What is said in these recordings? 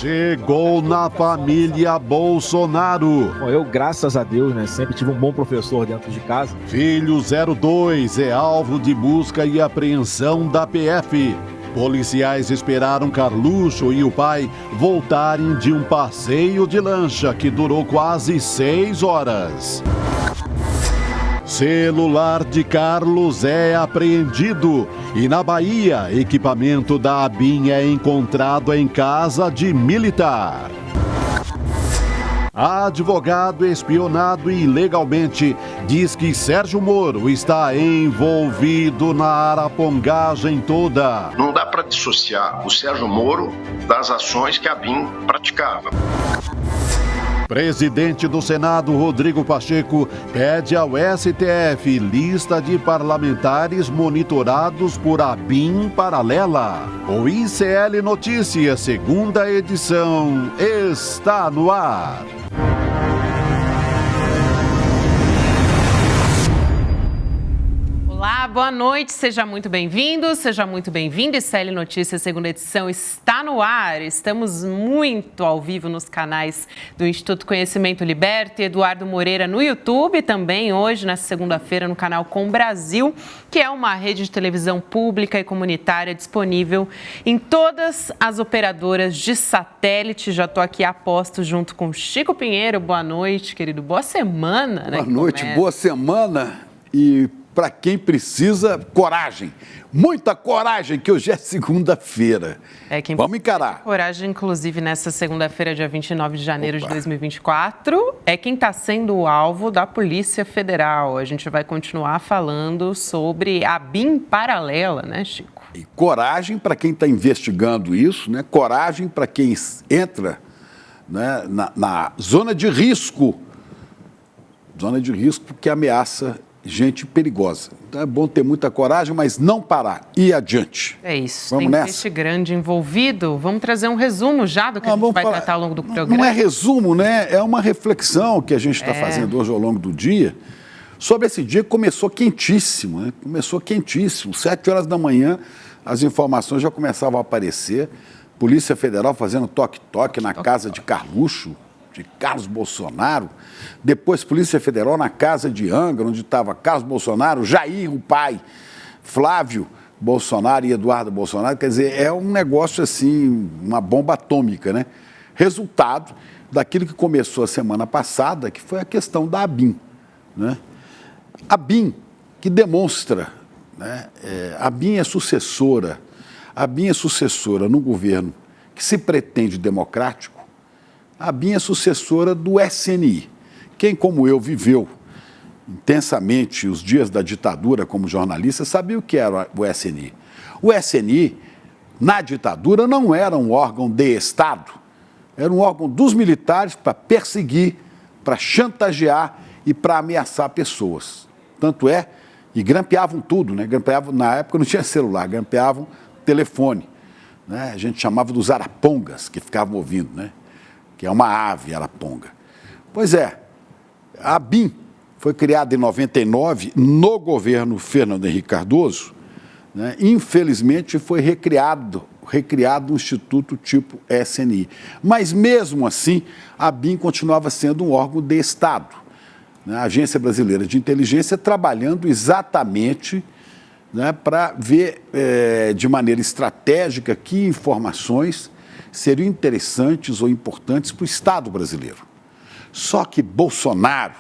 Chegou na família Bolsonaro. Bom, eu, graças a Deus, sempre tive um bom professor dentro de casa. Filho 02 é alvo de busca e apreensão da PF. Policiais esperaram Carluxo e o pai voltarem de um passeio de lancha que durou quase 6 horas. Celular de Carlos é apreendido e na Bahia, equipamento da ABIN é encontrado em casa de militar. Advogado espionado ilegalmente diz que Sérgio Moro está envolvido na arapongagem toda. Não dá para dissociar o Sérgio Moro das ações que a ABIN praticava. Presidente do Senado, Rodrigo Pacheco, pede ao STF lista de parlamentares monitorados por ABIN paralela. O ICL Notícias, segunda edição, está no ar. Olá, boa noite, seja muito bem-vindo, seja muito bem-vindo. ICL Notícias, segunda edição, está no ar. Estamos muito ao vivo nos canais do Instituto Conhecimento Liberta e Eduardo Moreira no YouTube, também hoje, nessa segunda-feira, no canal Com Brasil, que é uma rede de televisão pública e comunitária disponível em todas as operadoras de satélite. Já estou aqui a posto junto com Chico Pinheiro. Boa noite, querido. Boa semana, né? Boa noite, boa semana e... para quem precisa, coragem. Muita coragem, que hoje é segunda-feira. Vamos encarar. Coragem, inclusive, nessa segunda-feira, dia 29 de janeiro de 2024, é quem está sendo o alvo da Polícia Federal. A gente vai continuar falando sobre a ABIN paralela, né, Chico? E coragem para quem está investigando isso, né? Coragem para quem entra, né, na zona de risco. Zona de risco que ameaça gente perigosa. Então é bom ter muita coragem, mas não parar. Ir adiante. É isso. Vamos tem nessa? Peixe grande envolvido. Vamos trazer um resumo já do que a gente vai tratar ao longo do programa. Não é resumo, né? É uma reflexão que a gente está fazendo hoje ao longo do dia sobre esse dia que começou quentíssimo, né? Começou quentíssimo. 7 horas da manhã, as informações já começavam a aparecer. Polícia Federal fazendo toque-toque na casa de Carluxo, de Carlos Bolsonaro, depois Polícia Federal na casa de Angra, onde estava Carlos Bolsonaro, Jair, o pai, Flávio Bolsonaro e Eduardo Bolsonaro. Quer dizer, é um negócio assim, uma bomba atômica, né? Resultado daquilo que começou a semana passada, que foi a questão da ABIN, né? ABIN, que demonstra, né? A ABIN é sucessora no governo que se pretende democrático. A ABIN é sucessora do SNI. Quem, como eu, viveu intensamente os dias da ditadura como jornalista, sabia o que era o SNI. O SNI, na ditadura, não era um órgão de Estado. Era um órgão dos militares para perseguir, para chantagear e para ameaçar pessoas. Tanto é, e grampeavam tudo, né? Grampeavam, na época não tinha celular, grampeavam telefone, né? A gente chamava dos arapongas, que ficavam ouvindo, né? Que é uma ave, araponga. Pois é, a ABIN foi criada em 99 no governo Fernando Henrique Cardoso, né? Infelizmente foi recriado um instituto tipo SNI. Mas mesmo assim, a ABIN continuava sendo um órgão de Estado, né? A Agência Brasileira de Inteligência trabalhando exatamente, né, para ver de maneira estratégica que informações seriam interessantes ou importantes para o Estado brasileiro. Só que Bolsonaro,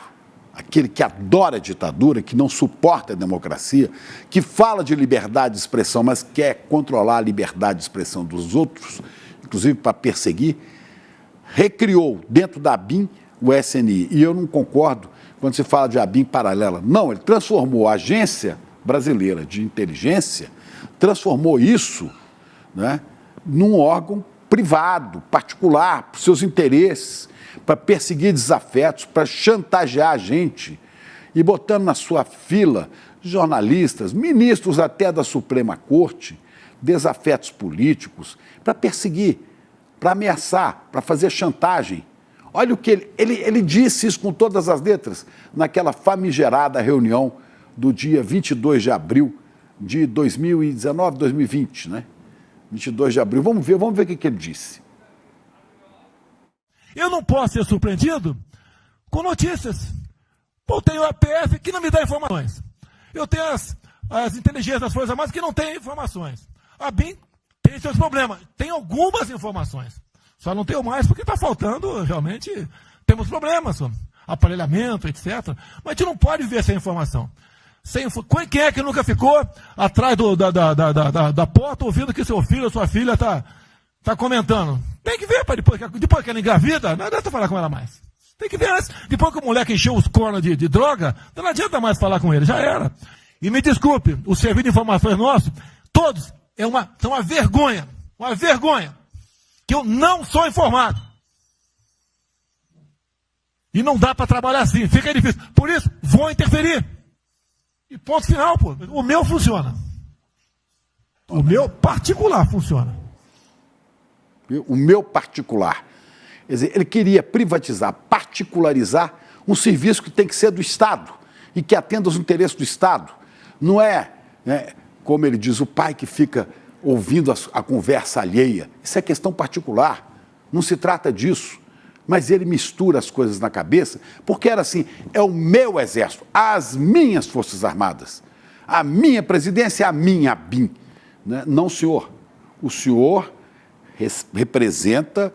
aquele que adora a ditadura, que não suporta a democracia, que fala de liberdade de expressão, mas quer controlar a liberdade de expressão dos outros, inclusive para perseguir, recriou dentro da ABIN o SNI. E eu não concordo quando se fala de ABIN paralela. Não, ele transformou a Agência Brasileira de Inteligência, transformou isso, né, num órgão privado, particular, para os seus interesses, para perseguir desafetos, para chantagear a gente e botando na sua fila jornalistas, ministros até da Suprema Corte, desafetos políticos, para perseguir, para ameaçar, para fazer chantagem. Olha o que ele disse isso com todas as letras naquela famigerada reunião do dia 22 de abril de 2019, 2020, né? 22 de abril. Vamos ver o que ele disse. Eu não posso ser surpreendido com notícias. Eu tenho a PF que não me dá informações. Eu tenho as inteligências das Forças Armadas que não têm informações. A BIM tem seus problemas. Tem algumas informações. Só não tenho mais porque está faltando, realmente, temos problemas. Aparelhamento, etc. Mas a gente não pode ver essa informação. Quem é que nunca ficou atrás da porta ouvindo que seu filho ou sua filha está comentando? Tem que ver, para depois que ela engravida, não adianta falar com ela mais. Tem que ver antes. Depois que o moleque encheu os cornos de droga, não adianta mais falar com ele, já era. E me desculpe, o serviço de informações nosso, todos, são uma vergonha, que eu não sou informado. E não dá para trabalhar assim, fica difícil. Por isso, vou interferir. E ponto final, pô. O meu funciona. O meu particular funciona. O meu particular. Quer dizer, ele queria privatizar, particularizar um serviço que tem que ser do Estado e que atenda aos interesses do Estado. Não é, como ele diz, o pai que fica ouvindo a conversa alheia. Isso é questão particular. Não se trata disso. Mas ele mistura as coisas na cabeça, porque era assim, é o meu exército, as minhas Forças Armadas, a minha presidência, a minha BIM. Não, senhor. O senhor representa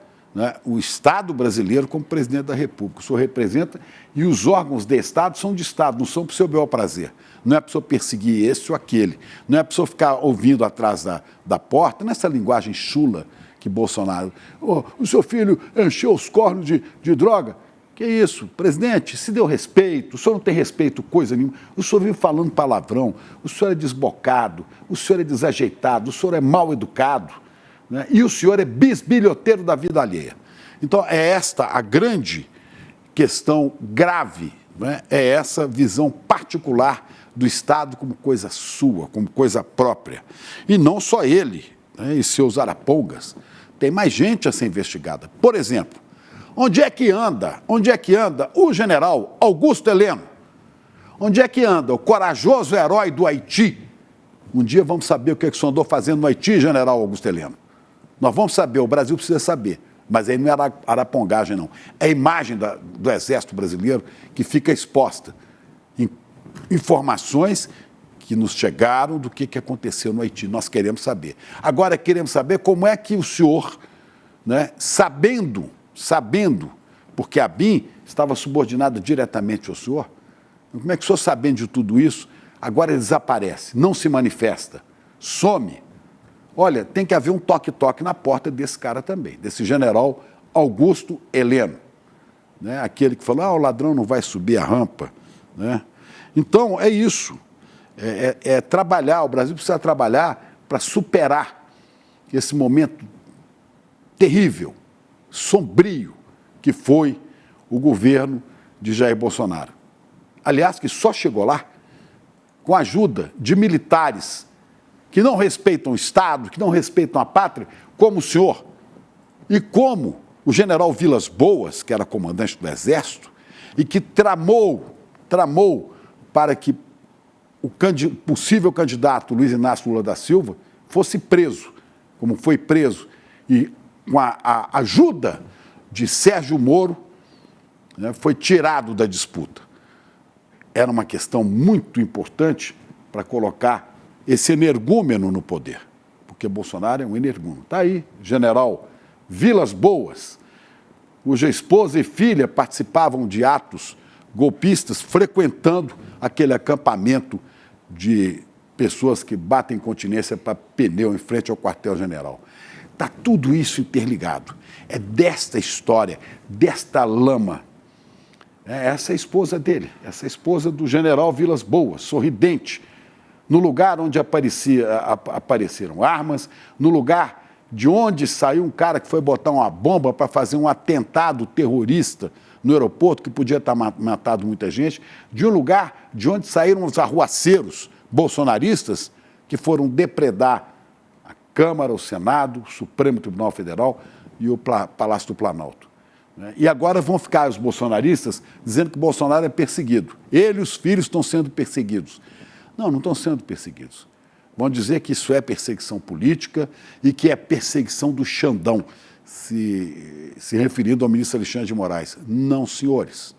o Estado brasileiro como presidente da República. O senhor representa e os órgãos de Estado são de Estado, não são para o seu bel prazer. Não é para o senhor perseguir esse ou aquele. Não é para o senhor ficar ouvindo atrás da porta, nessa linguagem chula que Bolsonaro... o seu filho encheu os cornos de droga. Que isso, presidente, se deu respeito, o senhor não tem respeito coisa nenhuma, o senhor vive falando palavrão, o senhor é desbocado, o senhor é desajeitado, o senhor é mal educado, né? E o senhor é bisbilhoteiro da vida alheia. Então, é esta a grande questão grave, né? É essa visão particular do Estado como coisa sua, como coisa própria. E não só ele, né, e seus arapongas. Tem mais gente a ser investigada. Por exemplo, onde é que anda o general Augusto Heleno? Onde é que anda o corajoso herói do Haiti? Um dia vamos saber o que o senhor andou fazendo no Haiti, general Augusto Heleno. Nós vamos saber, o Brasil precisa saber. Mas aí não é arapongagem, não. É a imagem do Exército Brasileiro que fica exposta em informações que nos chegaram do que aconteceu no Haiti. Nós queremos saber. Agora queremos saber como é que o senhor, né, sabendo, porque a BIM estava subordinada diretamente ao senhor, como é que o senhor, sabendo de tudo isso, agora ele desaparece, não se manifesta, some? Olha, tem que haver um toque-toque na porta desse cara também, desse general Augusto Heleno, né, aquele que falou, o ladrão não vai subir a rampa, né? Então, é isso. É trabalhar, o Brasil precisa trabalhar para superar esse momento terrível, sombrio, que foi o governo de Jair Bolsonaro. Aliás, que só chegou lá com a ajuda de militares que não respeitam o Estado, que não respeitam a pátria, como o senhor, e como o general Vilas Boas, que era comandante do Exército, e que tramou para que o possível candidato Luiz Inácio Lula da Silva fosse preso, como foi preso, e com a ajuda de Sérgio Moro, né, foi tirado da disputa. Era uma questão muito importante para colocar esse energúmeno no poder, porque Bolsonaro é um energúmeno. Está aí, general Vilas Boas, cuja esposa e filha participavam de atos golpistas, frequentando aquele acampamento de pessoas que batem continência para pneu em frente ao quartel-general. Está tudo isso interligado. É desta história, desta lama. É essa a esposa dele, essa esposa do general Vilas Boas, sorridente, no lugar onde apareceram armas, no lugar de onde saiu um cara que foi botar uma bomba para fazer um atentado terrorista no aeroporto, que podia estar matado muita gente, de um lugar de onde saíram os arruaceiros bolsonaristas que foram depredar a Câmara, o Senado, o Supremo Tribunal Federal e o Palácio do Planalto. E agora vão ficar os bolsonaristas dizendo que Bolsonaro é perseguido. Ele e os filhos estão sendo perseguidos. Não estão sendo perseguidos. Vão dizer que isso é perseguição política e que é perseguição do Xandão. se referindo ao ministro Alexandre de Moraes. Não, senhores.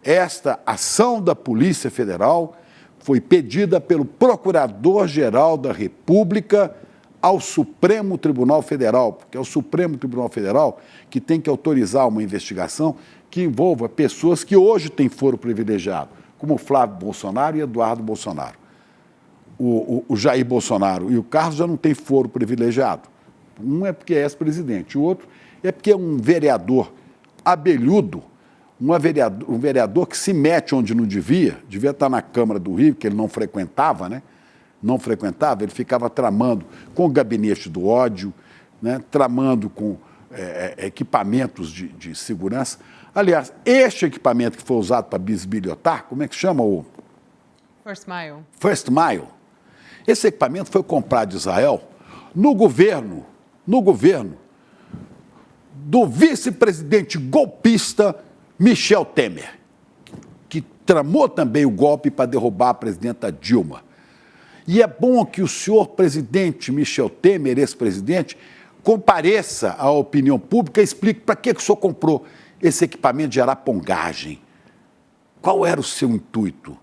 Esta ação da Polícia Federal foi pedida pelo Procurador-Geral da República ao Supremo Tribunal Federal, porque é o Supremo Tribunal Federal que tem que autorizar uma investigação que envolva pessoas que hoje têm foro privilegiado, como Flávio Bolsonaro e Eduardo Bolsonaro. O Jair Bolsonaro e o Carlos já não têm foro privilegiado. Um é porque é ex-presidente, o outro é porque é um vereador abelhudo, um vereador que se mete onde não devia estar na Câmara do Rio, que ele não frequentava, né? Não frequentava, ele ficava tramando com o gabinete do ódio, né? Tramando com equipamentos de segurança. Aliás, este equipamento que foi usado para bisbilhotar, como é que chama o... First Mile. First Mile. Esse equipamento foi comprado de Israel no governo do vice-presidente golpista Michel Temer, que tramou também o golpe para derrubar a presidenta Dilma. E é bom que o senhor presidente Michel Temer, ex-presidente, compareça à opinião pública e explique para que o senhor comprou esse equipamento de arapongagem. Qual era o seu intuito?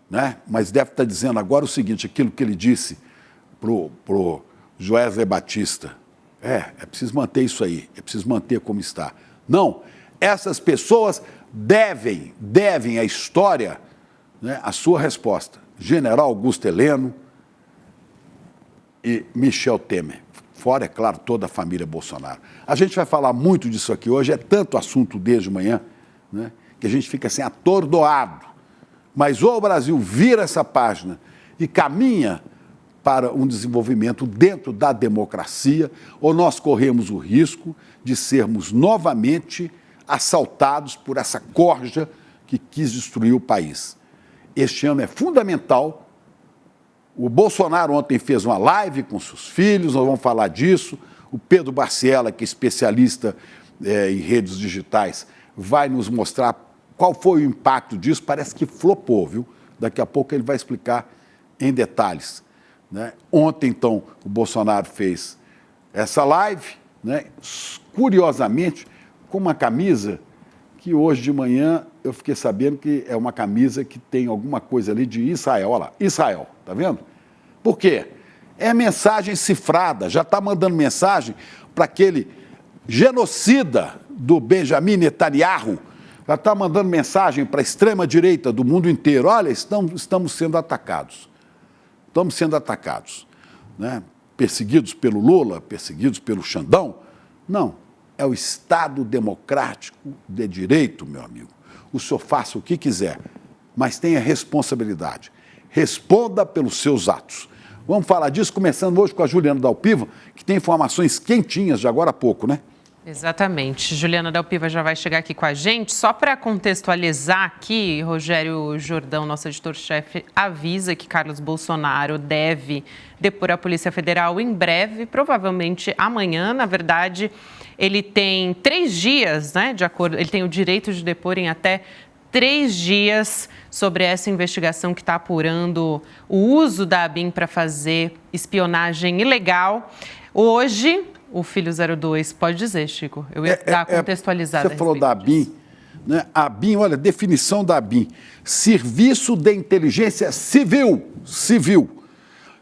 Né? Mas deve estar dizendo agora o seguinte, aquilo que ele disse pro Joesley Batista. É preciso manter isso aí, é preciso manter como está. Não, essas pessoas devem à história, né, a sua resposta. General Augusto Heleno e Michel Temer. Fora, é claro, toda a família Bolsonaro. A gente vai falar muito disso aqui hoje, é tanto assunto desde manhã, né, que a gente fica assim atordoado. Mas ou o Brasil vira essa página e caminha para um desenvolvimento dentro da democracia, ou nós corremos o risco de sermos novamente assaltados por essa corja que quis destruir o país. Este ano é fundamental. O Bolsonaro ontem fez uma live com seus filhos, nós vamos falar disso. O Pedro Barciela, que é especialista em redes digitais, vai nos mostrar qual foi o impacto disso. Parece que flopou, viu? Daqui a pouco ele vai explicar em detalhes. Né? Ontem, então, o Bolsonaro fez essa live, né? Curiosamente, com uma camisa que hoje de manhã eu fiquei sabendo que é uma camisa que tem alguma coisa ali de Israel. Olha lá, Israel, tá vendo? Por quê? É mensagem cifrada, já está mandando mensagem para aquele genocida do Benjamin Netanyahu, já está mandando mensagem para a extrema-direita do mundo inteiro. Olha, estamos sendo atacados. Estamos sendo atacados. Né? Perseguidos pelo Lula, perseguidos pelo Xandão. Não, é o Estado democrático de direito, meu amigo. O senhor faça o que quiser, mas tenha responsabilidade. Responda pelos seus atos. Vamos falar disso, começando hoje com a Juliana Dalpiva, que tem informações quentinhas de agora a pouco, né? Exatamente. Juliana Dalpiva já vai chegar aqui com a gente. Só para contextualizar aqui, Rogério Jordão, nosso editor-chefe, avisa que Carlos Bolsonaro deve depor a Polícia Federal em breve, provavelmente amanhã. Na verdade, ele tem 3 dias, né, de acordo, ele tem o direito de depor em até 3 dias sobre essa investigação que está apurando o uso da ABIN para fazer espionagem ilegal. Hoje, o filho 02, pode dizer, Chico, eu ia dar contextualizada. Você falou da ABIN, né? A ABIN, olha, definição da ABIN, Serviço de Inteligência Civil,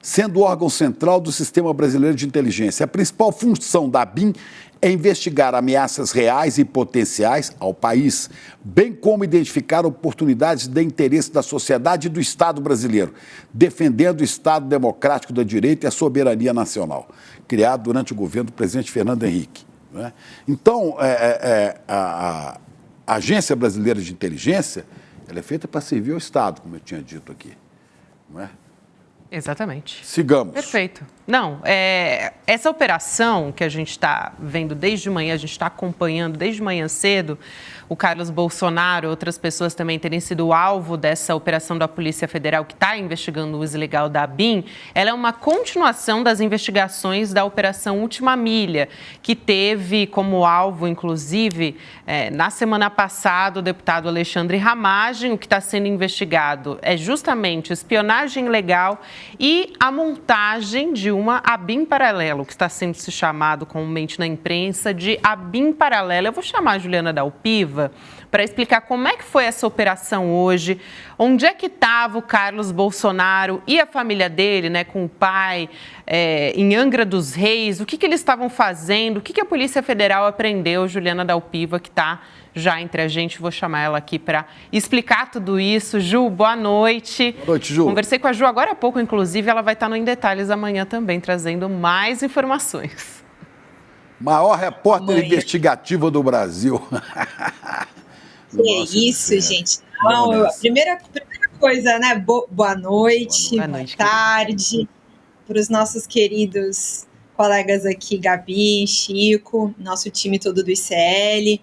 sendo o órgão central do Sistema Brasileiro de Inteligência. A principal função da ABIN é investigar ameaças reais e potenciais ao país, bem como identificar oportunidades de interesse da sociedade e do Estado brasileiro, defendendo o Estado democrático da direito e a soberania nacional, criado durante o governo do presidente Fernando Henrique. Né? Então, a Agência Brasileira de Inteligência, ela é feita para servir ao Estado, como eu tinha dito aqui. Não é? Exatamente. Sigamos. Perfeito. Não, essa operação que a gente está vendo desde manhã, a gente está acompanhando desde manhã cedo, o Carlos Bolsonaro e outras pessoas também terem sido alvo dessa operação da Polícia Federal que está investigando o uso ilegal da ABIN, ela é uma continuação das investigações da Operação Última Milha, que teve como alvo, inclusive, na semana passada, o deputado Alexandre Ramagem. O que está sendo investigado é justamente espionagem ilegal e a montagem de uma ABIN Paralelo, que está sendo se chamado comumente na imprensa de ABIN Paralelo. Eu vou chamar a Juliana Dalpiva para explicar como é que foi essa operação hoje, onde é que estava o Carlos Bolsonaro e a família dele, né, com o pai, em Angra dos Reis, o que eles estavam fazendo, o que a Polícia Federal apreendeu. Juliana Dalpiva, que está já entre a gente, vou chamar ela aqui para explicar tudo isso. Ju, boa noite. Boa noite, Ju. Conversei com a Ju agora há pouco, inclusive, ela vai estar no Em Detalhes amanhã também, trazendo mais informações. Maior repórter investigativa do Brasil. Que isso, gente. Não, a primeira coisa, né? Boa noite, boa tarde, para os nossos queridos colegas aqui, Gabi, Chico, nosso time todo do ICL,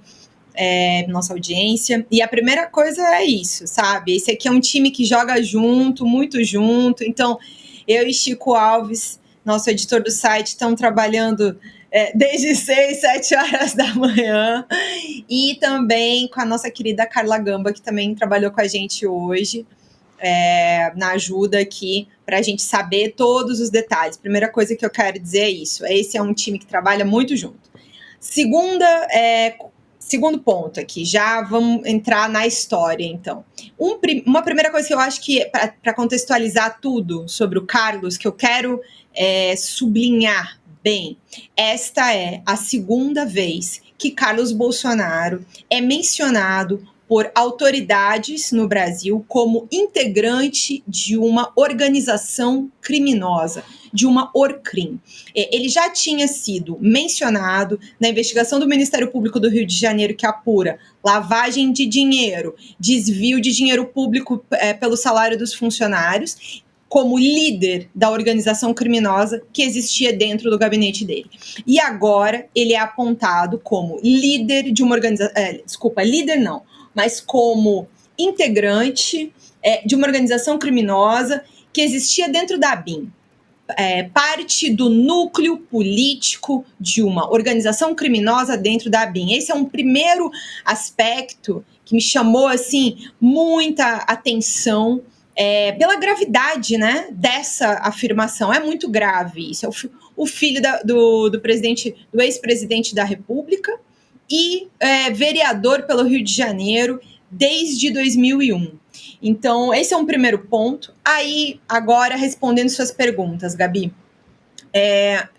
nossa audiência. E a primeira coisa é isso, sabe? Esse aqui é um time que joga junto, muito junto. Então, eu e Chico Alves, nosso editor do site, estão trabalhando desde 6, 7 horas da manhã, e também com a nossa querida Carla Gamba, que também trabalhou com a gente hoje, na ajuda aqui, para a gente saber todos os detalhes. Primeira coisa que eu quero dizer é isso, esse é um time que trabalha muito junto. Segundo ponto aqui, já vamos entrar na história, então. Uma primeira coisa que eu acho que, para contextualizar tudo sobre o Carlos, que eu quero sublinhar bem, esta é a segunda vez que Carlos Bolsonaro é mencionado por autoridades no Brasil como integrante de uma organização criminosa, de uma ORCRIM. Ele já tinha sido mencionado na investigação do Ministério Público do Rio de Janeiro, que apura lavagem de dinheiro, desvio de dinheiro público pelo salário dos funcionários, como líder da organização criminosa que existia dentro do gabinete dele. E agora ele é apontado como líder de uma organização... líder não, mas como integrante de uma organização criminosa que existia dentro da ABIN. Parte do núcleo político de uma organização criminosa dentro da ABIN. Esse é um primeiro aspecto que me chamou assim, muita atenção, pela gravidade, né, dessa afirmação. É muito grave isso. É o filho do ex-presidente da República e vereador pelo Rio de Janeiro desde 2001. Então, esse é um primeiro ponto. Aí, agora, respondendo suas perguntas, Gabi.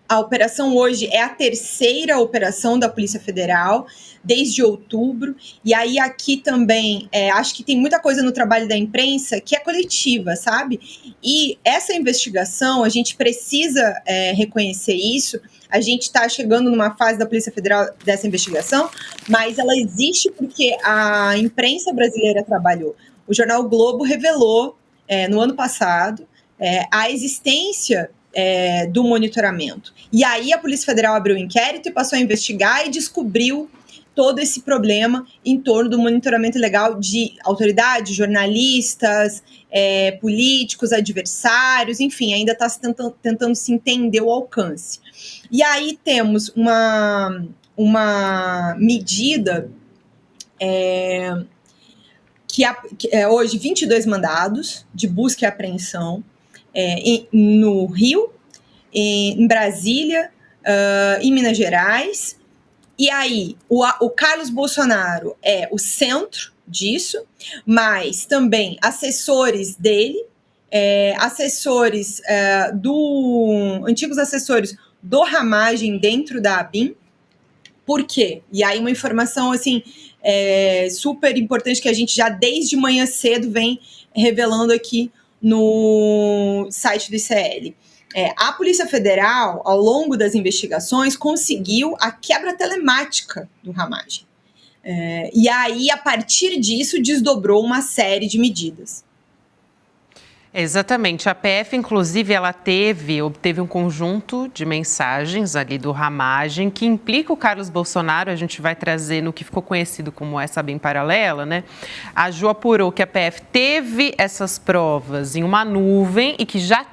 A operação hoje é a terceira operação da Polícia Federal, desde outubro, e aí aqui também, acho que tem muita coisa no trabalho da imprensa que é coletiva, sabe? E essa investigação, a gente precisa reconhecer isso, a gente está chegando numa fase da Polícia Federal dessa investigação, mas ela existe porque a imprensa brasileira trabalhou. O jornal Globo revelou, no ano passado, a existência do monitoramento. E aí a Polícia Federal abriu um inquérito e passou a investigar e descobriu todo esse problema em torno do monitoramento ilegal de autoridades, jornalistas, políticos, adversários, enfim, ainda está tentando se entender o alcance. E aí temos uma medida que hoje 22 mandados de busca e apreensão no Rio, em Brasília, em Minas Gerais. E aí, o Carlos Bolsonaro é o centro disso, mas também assessores dele, antigos assessores do Ramagem dentro da ABIN. Por quê? E aí uma informação assim, super importante que a gente já desde manhã cedo vem revelando aqui no site do ICL. A Polícia Federal, ao longo das investigações, conseguiu a quebra telemática do Ramagem. E aí, a partir disso, desdobrou uma série de medidas. Exatamente. A PF, inclusive, ela obteve um conjunto de mensagens ali do Ramagem que implica o Carlos Bolsonaro. A gente vai trazer no que ficou conhecido como essa ABIN paralela, né? A Ju apurou que a PF teve essas provas em uma nuvem e que já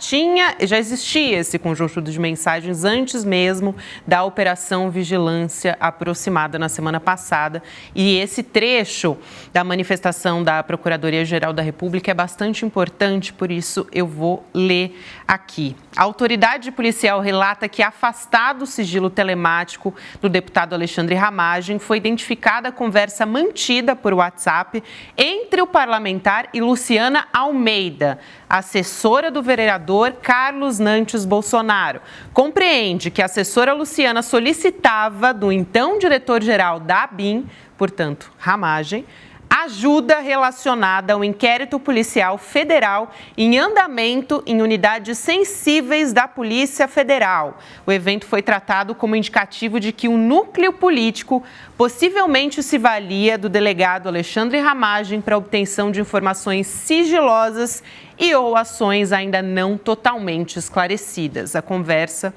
existia esse conjunto de mensagens antes mesmo da Operação Vigilância Aproximada na semana passada. E esse trecho da manifestação da Procuradoria-Geral da República é bastante importante, por isso eu vou ler aqui. A autoridade policial relata que, afastado o sigilo telemático do deputado Alexandre Ramagem, foi identificada a conversa mantida por WhatsApp entre o parlamentar e Luciana Almeida, assessora do vereador Carlos Nantes Bolsonaro. Compreende que a assessora Luciana solicitava do então diretor-geral da ABIN, portanto, Ramagem, ajuda relacionada ao inquérito policial federal em andamento em unidades sensíveis da Polícia Federal. O evento foi tratado como indicativo de que o núcleo político possivelmente se valia do delegado Alexandre Ramagem para obtenção de informações sigilosas e ou ações ainda não totalmente esclarecidas. A conversa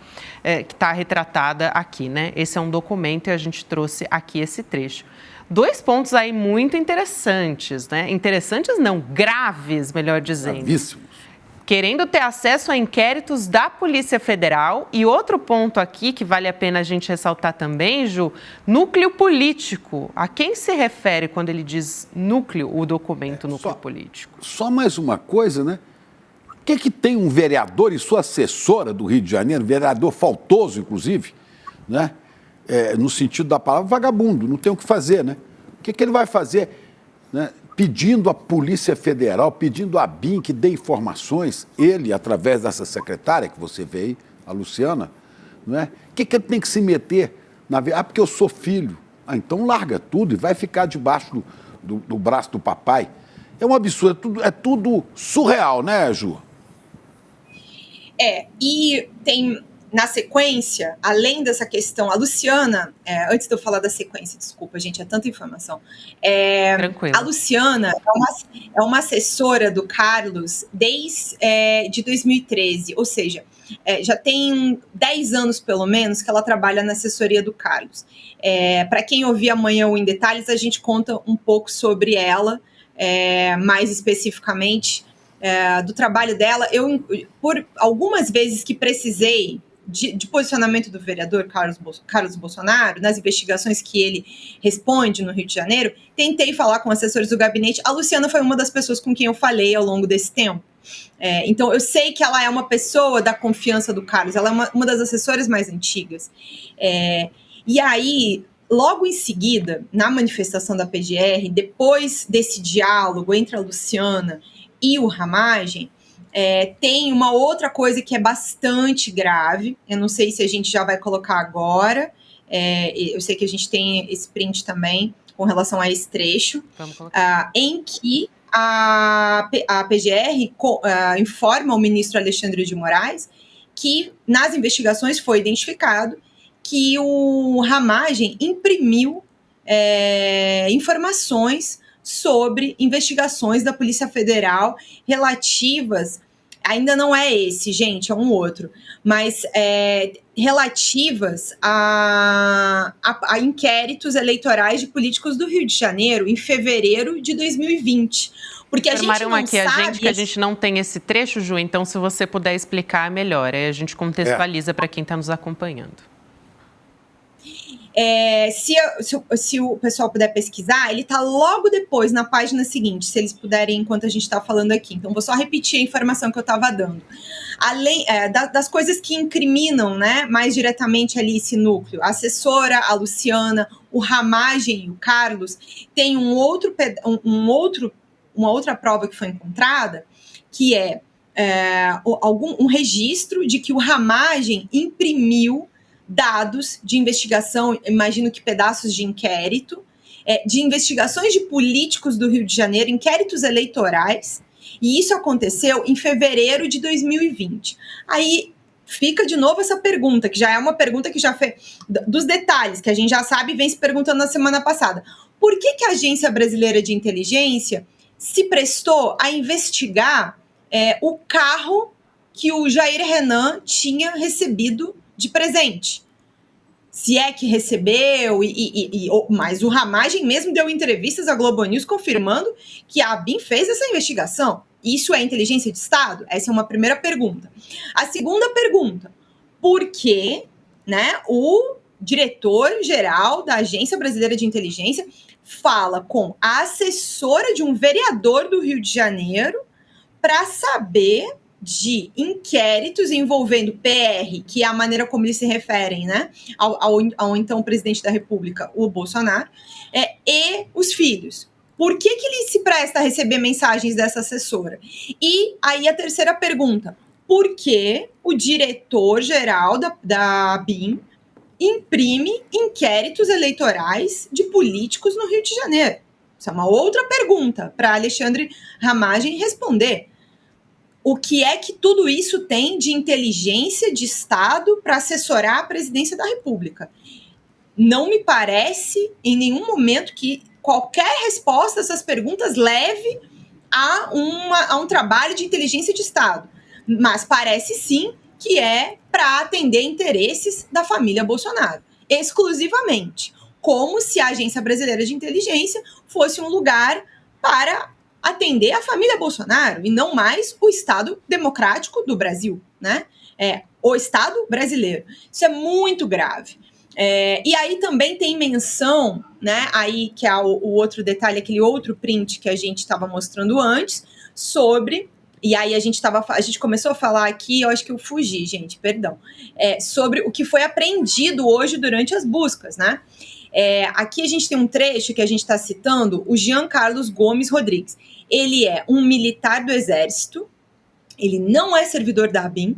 que está retratada aqui, né? Esse é um documento e a gente trouxe aqui esse trecho. 2 pontos aí muito interessantes, né? Interessantes não, graves, melhor dizendo. Gravíssimos. Querendo ter acesso a inquéritos da Polícia Federal. E outro ponto aqui que vale a pena a gente ressaltar também, Ju, núcleo político. A quem se refere quando ele diz núcleo, o documento núcleo político? Só mais uma coisa, né? O que tem um vereador e sua assessora do Rio de Janeiro, vereador faltoso, inclusive, né? No sentido da palavra, vagabundo, não tem o que fazer, né? O que ele vai fazer, né? Pedindo à Polícia Federal, pedindo à ABIN que dê informações, ele, através dessa secretária que você vê aí, a Luciana, não é? O que ele tem que se meter na... porque eu sou filho. Então larga tudo e vai ficar debaixo do braço do papai. É um absurdo, é tudo surreal, né, Ju? E tem... Na sequência, além dessa questão, a Luciana, antes de eu falar da sequência, desculpa, gente, é tanta informação. Tranquilo. A Luciana é uma assessora do Carlos desde de 2013, ou seja, já tem 10 anos, pelo menos, que ela trabalha na assessoria do Carlos. Para quem ouvir amanhã o Em Detalhes, a gente conta um pouco sobre ela, mais especificamente, do trabalho dela. Eu, por algumas vezes que precisei de posicionamento do vereador Carlos Bolsonaro, nas investigações que ele responde no Rio de Janeiro, tentei falar com assessores do gabinete. A Luciana foi uma das pessoas com quem eu falei ao longo desse tempo. Então, eu sei que ela é uma pessoa da confiança do Carlos, ela é uma das assessoras mais antigas. E aí, logo em seguida, na manifestação da PGR, depois desse diálogo entre a Luciana e o Ramagem, tem uma outra coisa que é bastante grave. Eu não sei se a gente já vai colocar agora. Eu sei que a gente tem esse print também com relação a esse trecho, em que a PGR informa o ministro Alexandre de Moraes que nas investigações foi identificado que o Ramagem imprimiu informações sobre investigações da Polícia Federal relativas, ainda não é esse, gente, é um outro, mas relativas a inquéritos eleitorais de políticos do Rio de Janeiro em fevereiro de 2020. Porque a gente não aqui sabe... a gente que a gente não tem esse trecho, Ju, então se você puder explicar melhor, aí a gente contextualiza para quem está nos acompanhando. Se o pessoal puder pesquisar, ele está logo depois, na página seguinte, se eles puderem, enquanto a gente está falando aqui. Então, vou só repetir a informação que eu estava dando. Além das coisas que incriminam, né, mais diretamente ali esse núcleo, a assessora, a Luciana, o Ramagem e o Carlos, tem uma outra prova que foi encontrada, que um registro de que o Ramagem imprimiu dados de investigação, imagino que pedaços de inquérito, de investigações de políticos do Rio de Janeiro, inquéritos eleitorais, e isso aconteceu em fevereiro de 2020. Aí fica de novo essa pergunta, que já é uma pergunta que já fez, dos detalhes, que a gente já sabe e vem se perguntando na semana passada. Por que a Agência Brasileira de Inteligência se prestou a investigar o carro que o Jair Renan tinha recebido de presente? Se é que recebeu, mas o Ramagem mesmo deu entrevistas à Globo News confirmando que a ABIN fez essa investigação. Isso é inteligência de Estado? Essa é uma primeira pergunta. A segunda pergunta, por que, né, o diretor-geral da Agência Brasileira de Inteligência fala com a assessora de um vereador do Rio de Janeiro para saber de inquéritos envolvendo PR, que é a maneira como eles se referem, né, ao então presidente da República, o Bolsonaro, e os filhos. Por que ele se presta a receber mensagens dessa assessora? E aí a terceira pergunta, por que o diretor-geral da ABIN imprime inquéritos eleitorais de políticos no Rio de Janeiro? Isso é uma outra pergunta para Alexandre Ramagem responder. O que é que tudo isso tem de inteligência de Estado para assessorar a presidência da República? Não me parece, em nenhum momento, que qualquer resposta a essas perguntas leve a um trabalho de inteligência de Estado. Mas parece sim que é para atender interesses da família Bolsonaro, exclusivamente. Como se a Agência Brasileira de Inteligência fosse um lugar para atender a família Bolsonaro e não mais o Estado democrático do Brasil, né? O Estado brasileiro. Isso é muito grave. E aí também tem menção, né? Aí que é o outro detalhe, aquele outro print que a gente estava mostrando antes, sobre. E aí a gente começou a falar aqui, eu acho que eu fugi, gente, perdão. Sobre o que foi apreendido hoje durante as buscas, né? Aqui a gente tem um trecho que a gente está citando, o Jean Carlos Gomes Rodrigues. Ele é um militar do Exército, ele não é servidor da ABIN,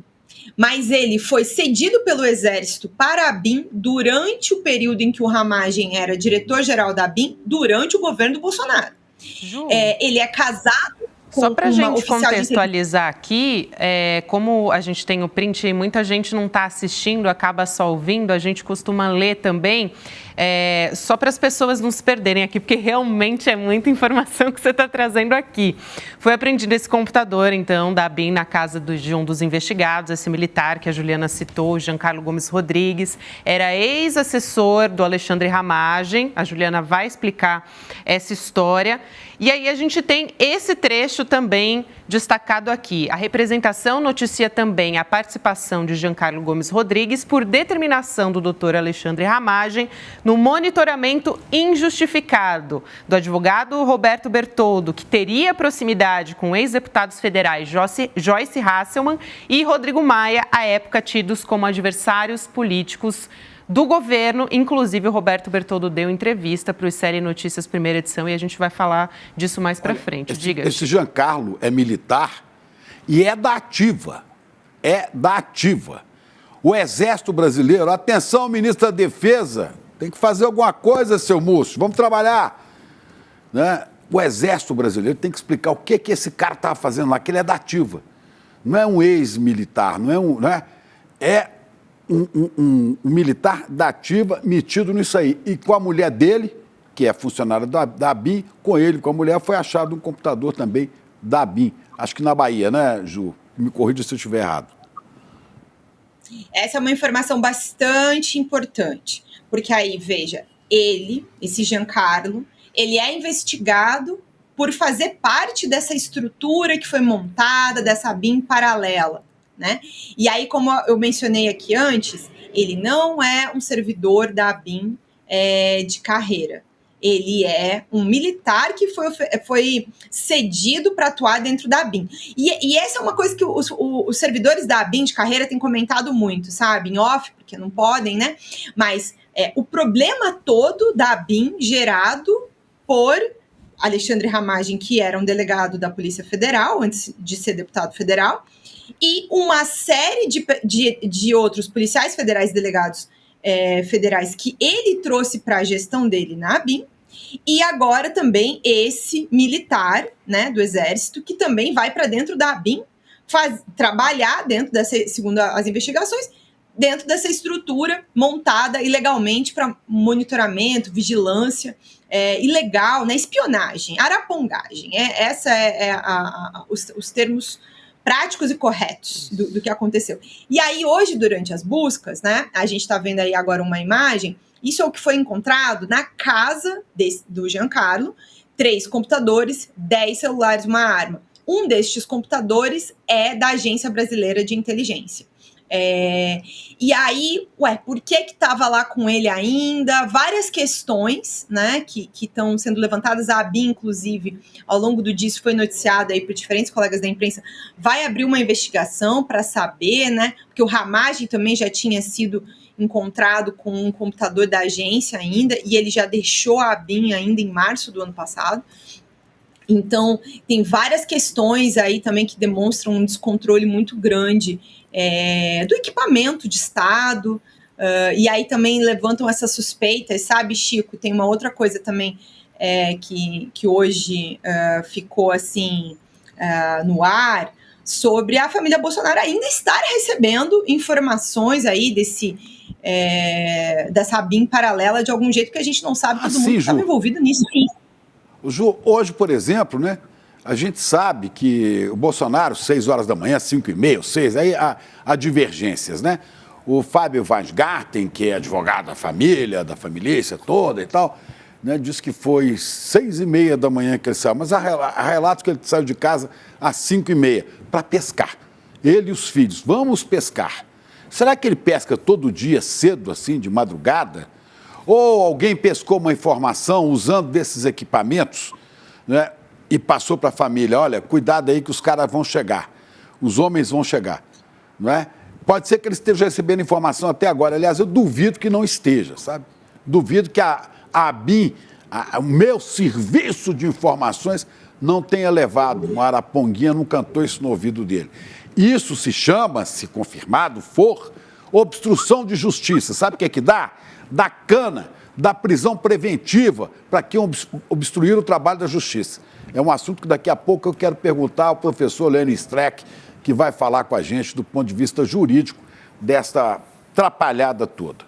mas ele foi cedido pelo Exército para a ABIN durante o período em que o Ramagem era diretor-geral da ABIN, durante o governo do Bolsonaro. Ele é casado. Só para a gente contextualizar aqui, como a gente tem o print e muita gente não está assistindo, acaba só ouvindo, a gente costuma ler também, só para as pessoas não se perderem aqui, porque realmente é muita informação que você está trazendo aqui. Foi apreendido esse computador, então, da ABIN na casa de um dos investigados, esse militar que a Juliana citou, Giancarlo Gomes Rodrigues, era ex-assessor do Alexandre Ramagem, a Juliana vai explicar essa história. E aí a gente tem esse trecho também destacado aqui. A representação noticia também a participação de Giancarlo Gomes Rodrigues por determinação do doutor Alexandre Ramagem no monitoramento injustificado do advogado Roberto Bertoldo, que teria proximidade com ex-deputados federais Joyce Hasselmann e Rodrigo Maia, à época tidos como adversários políticos do governo. Inclusive, o Roberto Bertoldo deu entrevista para o Série Notícias Primeira Edição e a gente vai falar disso mais para frente. Diga. Esse Giancarlo é militar e é da ativa. O Exército Brasileiro, atenção, ministro da Defesa, tem que fazer alguma coisa, seu Múcio, vamos trabalhar. Né? O Exército Brasileiro tem que explicar o que esse cara estava fazendo lá, que ele é da ativa. Não é um ex-militar, é um militar da ativa metido nisso aí. E com a mulher dele, que é funcionária da ABIN, com a mulher, foi achado um computador também da ABIN. Acho que na Bahia, né, Ju? Me corrija se eu estiver errado. Essa é uma informação bastante importante, porque aí, veja, esse Giancarlo, ele é investigado por fazer parte dessa estrutura que foi montada, dessa ABIN paralela, né? E aí, como eu mencionei aqui antes, ele não é um servidor da ABIN de carreira. Ele é um militar que foi cedido para atuar dentro da ABIN. E essa é uma coisa que os servidores da ABIN de carreira têm comentado muito, sabe? Em off, porque não podem, né? Mas o problema todo da ABIN gerado por Alexandre Ramagem, que era um delegado da Polícia Federal, antes de ser deputado federal, e uma série de outros policiais federais e delegados federais que ele trouxe para a gestão dele na ABIN, e agora também esse militar, né, do Exército, que também vai para dentro da ABIN trabalhar dentro dessa, segundo as investigações, dentro dessa estrutura montada ilegalmente para monitoramento, vigilância ilegal, né, espionagem, arapongagem. Essa os termos práticos e corretos do que aconteceu. E aí, hoje, durante as buscas, né, a gente está vendo aí agora uma imagem, isso é o que foi encontrado na casa do Giancarlo, 3 computadores, 10 celulares, uma arma. Um destes computadores é da Agência Brasileira de Inteligência. E aí, por que estava lá com ele ainda? Várias questões, né, que estão sendo levantadas. A ABIN, inclusive, ao longo do dia, isso foi noticiado aí por diferentes colegas da imprensa, vai abrir uma investigação para saber, né, porque o Ramagem também já tinha sido encontrado com um computador da agência ainda, e ele já deixou a ABIN ainda em março do ano passado. Então, tem várias questões aí também que demonstram um descontrole muito grande do equipamento de Estado, e aí também levantam essas suspeitas, sabe, Chico? Tem uma outra coisa também que hoje ficou assim no ar, sobre a família Bolsonaro ainda estar recebendo informações aí dessa ABIN paralela de algum jeito que a gente não sabe, todo mundo estava envolvido nisso aí. Ju, hoje, por exemplo, né, a gente sabe que o Bolsonaro, 6 horas da manhã, 5h30, 6, aí há divergências, né? O Fábio Weingarten, que é advogado da família toda e tal, né, disse que foi 6h30 da manhã que ele saiu, mas há relatos que ele saiu de casa às 5h30 para pescar. Ele e os filhos, vamos pescar. Será que ele pesca todo dia cedo, assim, de madrugada? Ou alguém pescou uma informação usando desses equipamentos, né, e passou para a família, olha, cuidado aí que os caras vão chegar, os homens vão chegar, não é? Pode ser que ele esteja recebendo informação até agora, aliás, eu duvido que não esteja, sabe? Duvido que a ABIN, o meu serviço de informações, não tenha levado uma araponguinha, não cantou isso no ouvido dele. Isso se chama, se confirmado for, obstrução de justiça. Sabe o que é que dá? Dá cana, dá prisão preventiva para quem obstruir o trabalho da justiça. É um assunto que daqui a pouco eu quero perguntar ao professor Lênin Streck, que vai falar com a gente do ponto de vista jurídico desta atrapalhada toda.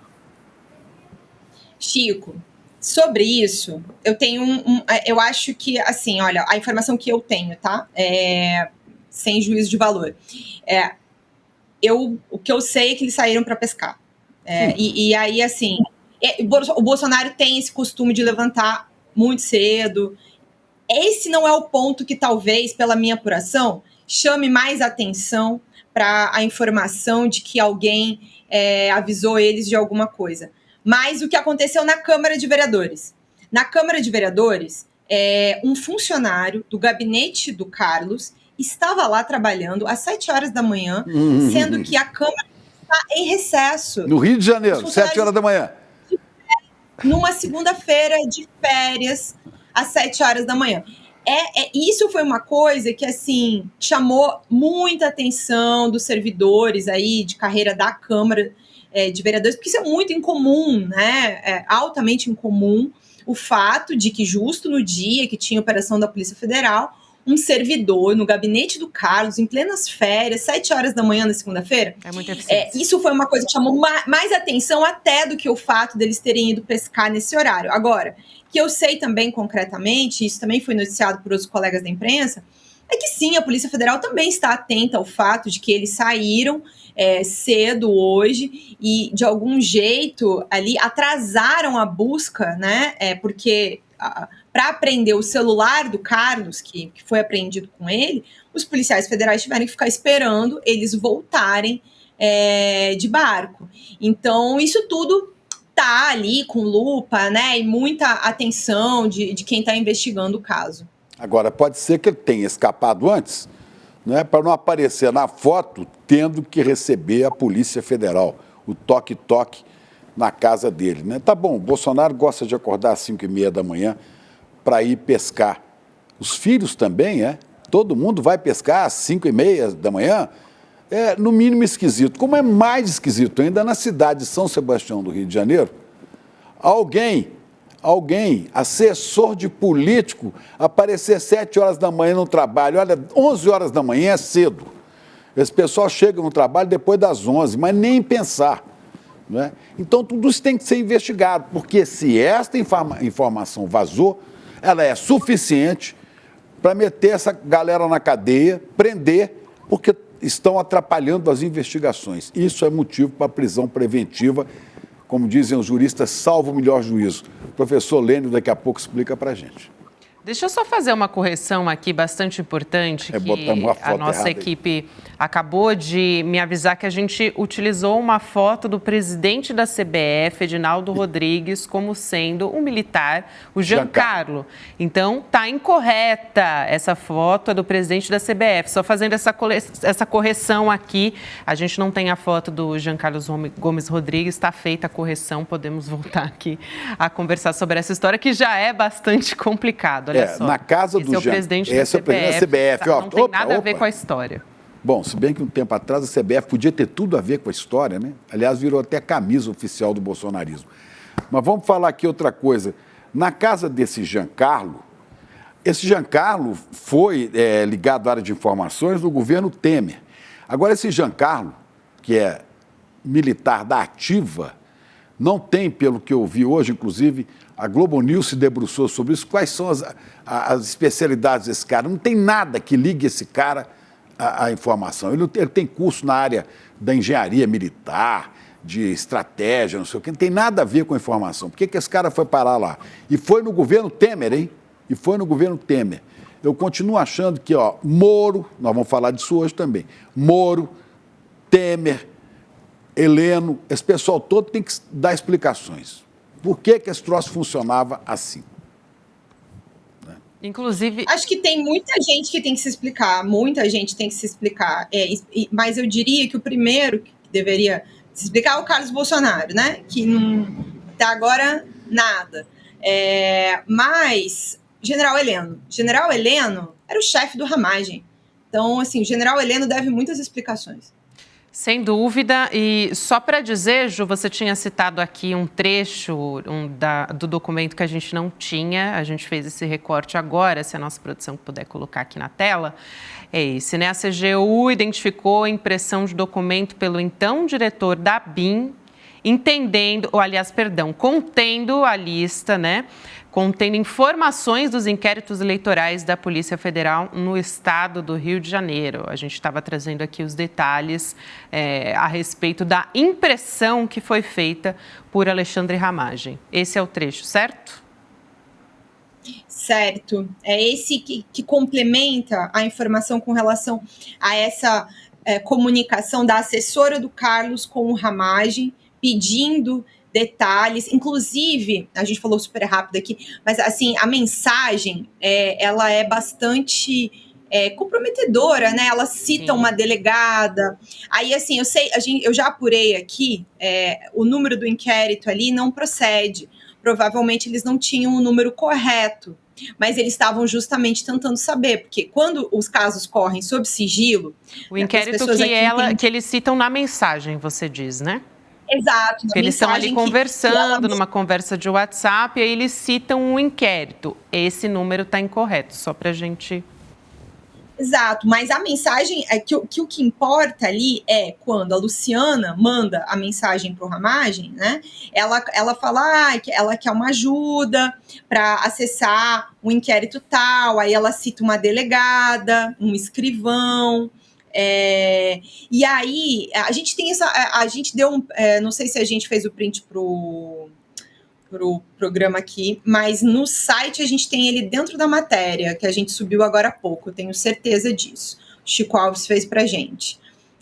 Chico, sobre isso, eu tenho eu acho que, assim, olha, a informação que eu tenho, tá? Sem juízo de valor. O que eu sei é que eles saíram para pescar. E aí, assim, o Bolsonaro tem esse costume de levantar muito cedo. Esse não é o ponto que talvez, pela minha apuração, chame mais atenção para a informação de que alguém avisou eles de alguma coisa. Mas o que aconteceu na Câmara de Vereadores. Na Câmara de Vereadores, um funcionário do gabinete do Carlos estava lá trabalhando às 7 horas da manhã, sendo que a Câmara está em recesso. No Rio de Janeiro, 7 horas da manhã. Numa segunda-feira de férias, às 7 horas da manhã. Isso foi uma coisa que, assim, chamou muita atenção dos servidores aí de carreira da Câmara de Vereadores, porque isso é muito incomum, né? É altamente incomum o fato de que, justo no dia que tinha operação da Polícia Federal, um servidor no gabinete do Carlos, em plenas férias, 7 horas da manhã na segunda-feira. É muito eficiente. Isso foi uma coisa que chamou mais atenção até do que o fato deles terem ido pescar nesse horário. Agora, que eu sei também concretamente, isso também foi noticiado por outros colegas da imprensa, é que sim, a Polícia Federal também está atenta ao fato de que eles saíram cedo hoje e, de algum jeito, ali atrasaram a busca, né? Porque para apreender o celular do Carlos, que foi apreendido com ele, os policiais federais tiveram que ficar esperando eles voltarem de barco. Então, isso tudo tá ali com lupa, né? E muita atenção de quem está investigando o caso. Agora, pode ser que ele tenha escapado antes, né, para não aparecer na foto tendo que receber a Polícia Federal, o toque-toque na casa dele, né? Tá bom, o Bolsonaro gosta de acordar às 5h30 da manhã para ir pescar. Os filhos também, todo mundo vai pescar às 5h30 da manhã. É, no mínimo, esquisito. Como é mais esquisito ainda na cidade de São Sebastião do Rio de Janeiro, alguém, assessor de político, aparecer às 7 horas da manhã no trabalho. Olha, 11 horas da manhã é cedo. Esse pessoal chega no trabalho depois das 11, mas nem pensar. Né? Então, tudo isso tem que ser investigado, porque se esta informação vazou, ela é suficiente para meter essa galera na cadeia, prender, porque estão atrapalhando as investigações. Isso é motivo para prisão preventiva, como dizem os juristas, salvo o melhor juízo. O professor Lênin daqui a pouco explica para a gente. Deixa eu só fazer uma correção aqui bastante importante, que a nossa equipe acabou de me avisar que a gente utilizou uma foto do presidente da CBF, Edinaldo Rodrigues, como sendo um militar, o Giancarlo. Então, está incorreta essa foto, é do presidente da CBF. Só fazendo essa correção aqui, a gente não tem a foto do Giancarlo Gomes Rodrigues, está feita a correção, podemos voltar aqui a conversar sobre essa história, que já é bastante complicado. Olha só, na casa esse é o presidente da CBF, não tem nada a ver com a história. Bom, se bem que um tempo atrás a CBF podia ter tudo a ver com a história, né? Aliás, virou até camisa oficial do bolsonarismo. Mas vamos falar aqui outra coisa. Na casa desse Giancarlo, esse Giancarlo foi ligado à área de informações do governo Temer. Agora, esse Giancarlo, que é militar da ativa, não tem, pelo que eu vi hoje, inclusive, a Globo News se debruçou sobre isso. Quais são as especialidades desse cara? Não tem nada que ligue esse cara à informação. Ele tem curso na área da engenharia militar, de estratégia, não sei o quê. Não tem nada a ver com a informação. Por que esse cara foi parar lá? E foi no governo Temer, hein? E foi no governo Temer. Eu continuo achando que, Moro, nós vamos falar disso hoje também, Moro, Temer, Heleno, esse pessoal todo tem que dar explicações. Por que esse troço funcionava assim? Inclusive... Acho que tem muita gente que tem que se explicar, mas eu diria que o primeiro que deveria se explicar é o Carlos Bolsonaro, né? Que não até agora nada. Mas General Heleno era o chefe do Ramagem. Então, assim, o General Heleno deve muitas explicações. Sem dúvida. E só para dizer, Ju, você tinha citado aqui um trecho do documento que a gente não tinha. A gente fez esse recorte agora, se a nossa produção puder colocar aqui na tela. É esse, né? A CGU identificou a impressão de documento pelo então diretor da ABIN, contendo a lista, né? Contendo informações dos inquéritos eleitorais da Polícia Federal no estado do Rio de Janeiro. A gente estava trazendo aqui os detalhes a respeito da impressão que foi feita por Alexandre Ramagem. Esse é o trecho, certo? Certo. É esse que complementa a informação com relação a essa comunicação da assessora do Carlos com o Ramagem, pedindo detalhes, inclusive, a gente falou super rápido aqui, mas assim, a mensagem, ela é bastante comprometedora, né? Ela cita uma delegada, aí assim, eu já apurei aqui, o número do inquérito ali não procede, provavelmente eles não tinham o número correto, mas eles estavam justamente tentando saber, porque quando os casos correm sob sigilo... O inquérito que eles citam na mensagem, você diz, né? Exato. Eles estão ali conversando, numa conversa de WhatsApp, e aí eles citam um inquérito. Esse número está incorreto, só para a gente... Exato, mas a mensagem é que o que importa ali é quando a Luciana manda a mensagem para o Ramagem, né? Ela fala que ela quer uma ajuda para acessar um inquérito tal, aí ela cita uma delegada, um escrivão... E aí, a gente tem a gente deu não sei se a gente fez o print pro programa aqui, mas no site a gente tem ele dentro da matéria, que a gente subiu agora há pouco, eu tenho certeza disso. O Chico Alves fez pra gente.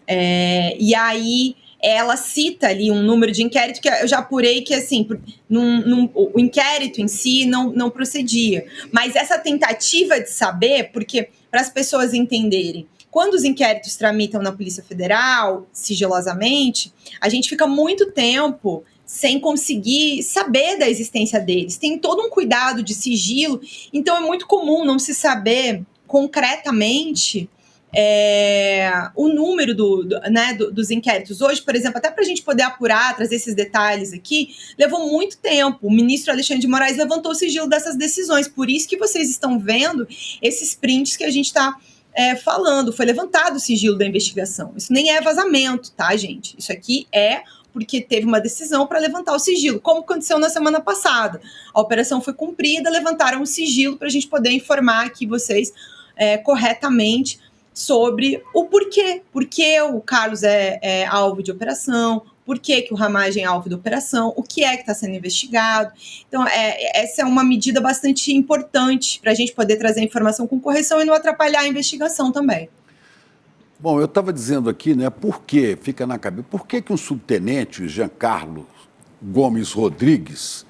E aí, ela cita ali um número de inquérito que eu já apurei que, assim, o inquérito em si não procedia. Mas essa tentativa de saber, porque para as pessoas entenderem, quando os inquéritos tramitam na Polícia Federal, sigilosamente, a gente fica muito tempo sem conseguir saber da existência deles. Tem todo um cuidado de sigilo, então é muito comum não se saber concretamente o número dos inquéritos. Hoje, por exemplo, até para a gente poder apurar, trazer esses detalhes aqui, levou muito tempo. O ministro Alexandre de Moraes levantou o sigilo dessas decisões, por isso que vocês estão vendo esses prints que a gente está falando, foi levantado o sigilo da investigação. Isso nem é vazamento, tá, gente? Isso aqui porque teve uma decisão para levantar o sigilo, como aconteceu na semana passada. A operação foi cumprida, levantaram o sigilo para a gente poder informar aqui vocês corretamente sobre o porquê. Por que o Carlos é alvo de operação, por que o Ramagem é alvo da operação, o que é que está sendo investigado. Então, essa é uma medida bastante importante para a gente poder trazer informação com correção e não atrapalhar a investigação também. Bom, eu estava dizendo aqui, né, por que, fica na cabeça, por que um subtenente, Giancarlo Gomes Rodrigues,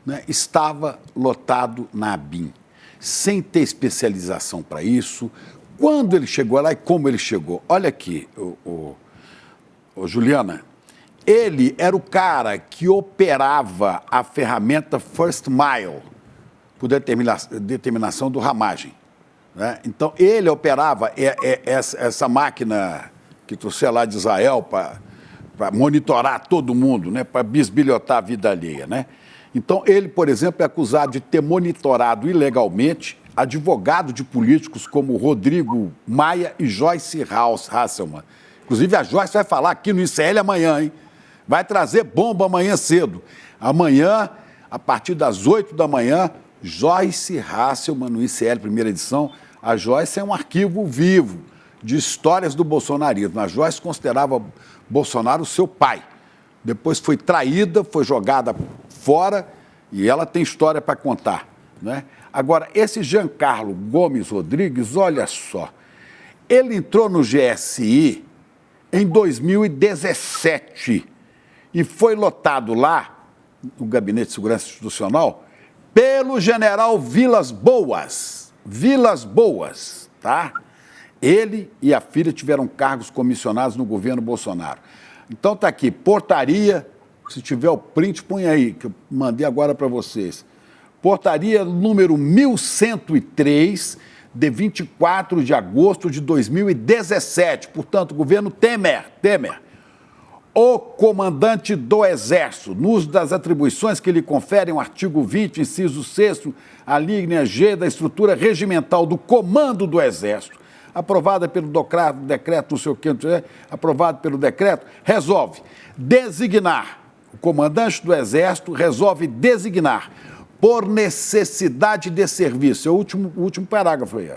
né, estava lotado na ABIN, sem ter especialização para isso, quando ele chegou lá e como ele chegou. Olha aqui, Juliana, ele era o cara que operava a ferramenta First Mile, por determinação do Ramagem. Né? Então, ele operava essa máquina que trouxe lá de Israel para monitorar todo mundo, né? Para bisbilhotar a vida alheia. Né? Então, ele, por exemplo, é acusado de ter monitorado ilegalmente advogado de políticos como Rodrigo Maia e Joyce Hasselmann. Inclusive, a Joyce vai falar aqui no ICL amanhã, hein? Vai trazer bomba amanhã cedo. Amanhã, a partir das 8 da manhã, Joyce Hasselmann no ICL, primeira edição. A Joyce é um arquivo vivo de histórias do bolsonarismo. A Joyce considerava Bolsonaro seu pai. Depois foi traída, foi jogada fora e ela tem história para contar. Né? Agora, esse Giancarlo Gomes Rodrigues, olha só, ele entrou no GSI em 2017 e foi lotado lá, no Gabinete de Segurança Institucional, pelo general Vilas Boas. Vilas Boas, tá? Ele e a filha tiveram cargos comissionados no governo Bolsonaro. Então tá aqui, portaria, se tiver o print, põe aí, que eu mandei agora para vocês. Portaria número 1103, de 24 de agosto de 2017. Portanto, governo Temer. O comandante do Exército, no uso das atribuições que lhe conferem o artigo 20, inciso 6º, a linha G da estrutura regimental do Comando do Exército, aprovada pelo decreto, não sei o que, aprovado pelo decreto, resolve designar, o comandante do Exército resolve designar, por necessidade de serviço, é o último parágrafo aí,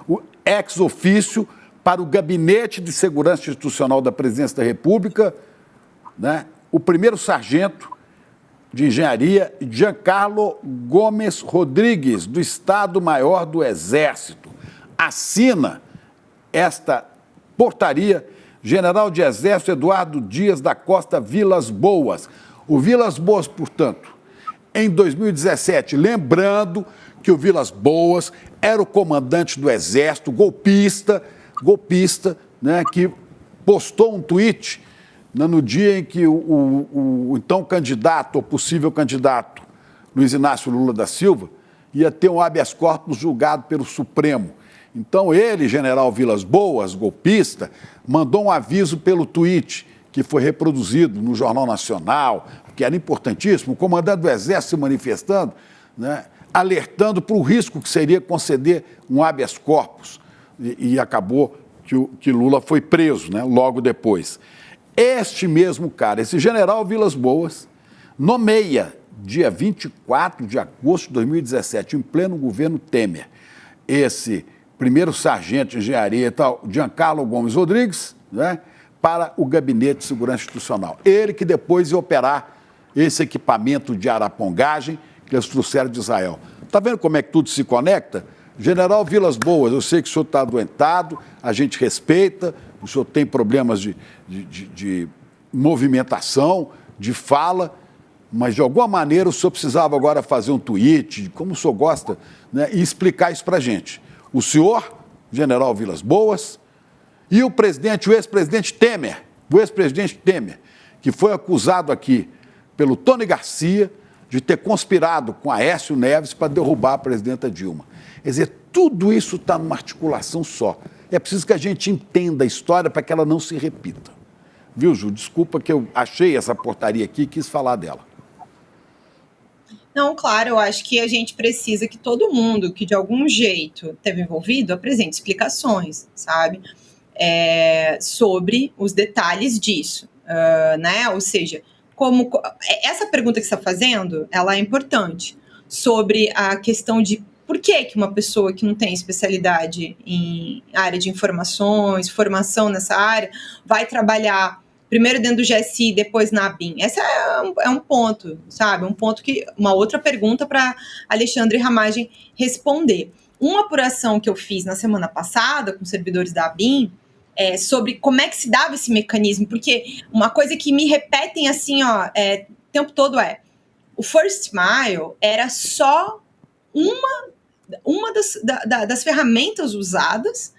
o ex ofício para o Gabinete de Segurança Institucional da Presidência da República, né, o primeiro sargento de engenharia, Giancarlo Gomes Rodrigues, do Estado-Maior do Exército. Assina esta portaria general de Exército Eduardo Dias da Costa Vilas Boas. O Vilas Boas, portanto, em 2017, lembrando que o Vilas Boas era o comandante do Exército, golpista, né, que postou um tweet no dia em que o então candidato, ou possível candidato, Luiz Inácio Lula da Silva, ia ter um habeas corpus julgado pelo Supremo. Então ele, general Vilas Boas, golpista, mandou um aviso pelo tweet, que foi reproduzido no Jornal Nacional, que era importantíssimo, o comandante do Exército se manifestando, né, alertando para o risco que seria conceder um habeas corpus. E acabou que Lula foi preso, né, logo depois. Este mesmo cara, esse general Vilas Boas, nomeia, dia 24 de agosto de 2017, em pleno governo Temer, esse primeiro sargento de engenharia e tal, Giancarlo Gomes Rodrigues, né, para o Gabinete de Segurança Institucional. Ele que depois ia operar esse equipamento de arapongagem que eles trouxeram de Israel. Está vendo como é que tudo se conecta? General Vilas Boas, eu sei que o senhor está adoentado, a gente respeita, o senhor tem problemas de movimentação, de fala, mas de alguma maneira o senhor precisava agora fazer um tweet, como o senhor gosta, né, e explicar isso para a gente. O senhor, general Vilas Boas, e o ex-presidente Temer, que foi acusado aqui pelo Tony Garcia de ter conspirado com Aécio Neves para derrubar a presidenta Dilma. Quer dizer, tudo isso está numa articulação só. É preciso que a gente entenda a história para que ela não se repita. Viu, Ju? Desculpa que eu achei essa portaria aqui e quis falar dela. Não, claro, eu acho que a gente precisa que todo mundo que de algum jeito esteve envolvido apresente explicações, sabe? Sobre os detalhes disso, né? Ou seja, essa pergunta que você está fazendo, ela é importante, sobre a questão de por que uma pessoa que não tem especialidade em área de informações, formação nessa área, vai trabalhar primeiro dentro do GSI, depois na ABIN? Esse é um ponto, sabe? Um ponto que, uma outra pergunta para Alexandre Ramagem responder. Uma apuração que eu fiz na semana passada com servidores da ABIN sobre como é que se dava esse mecanismo, porque uma coisa que me repetem assim, o tempo todo o First Mile era só uma das ferramentas usadas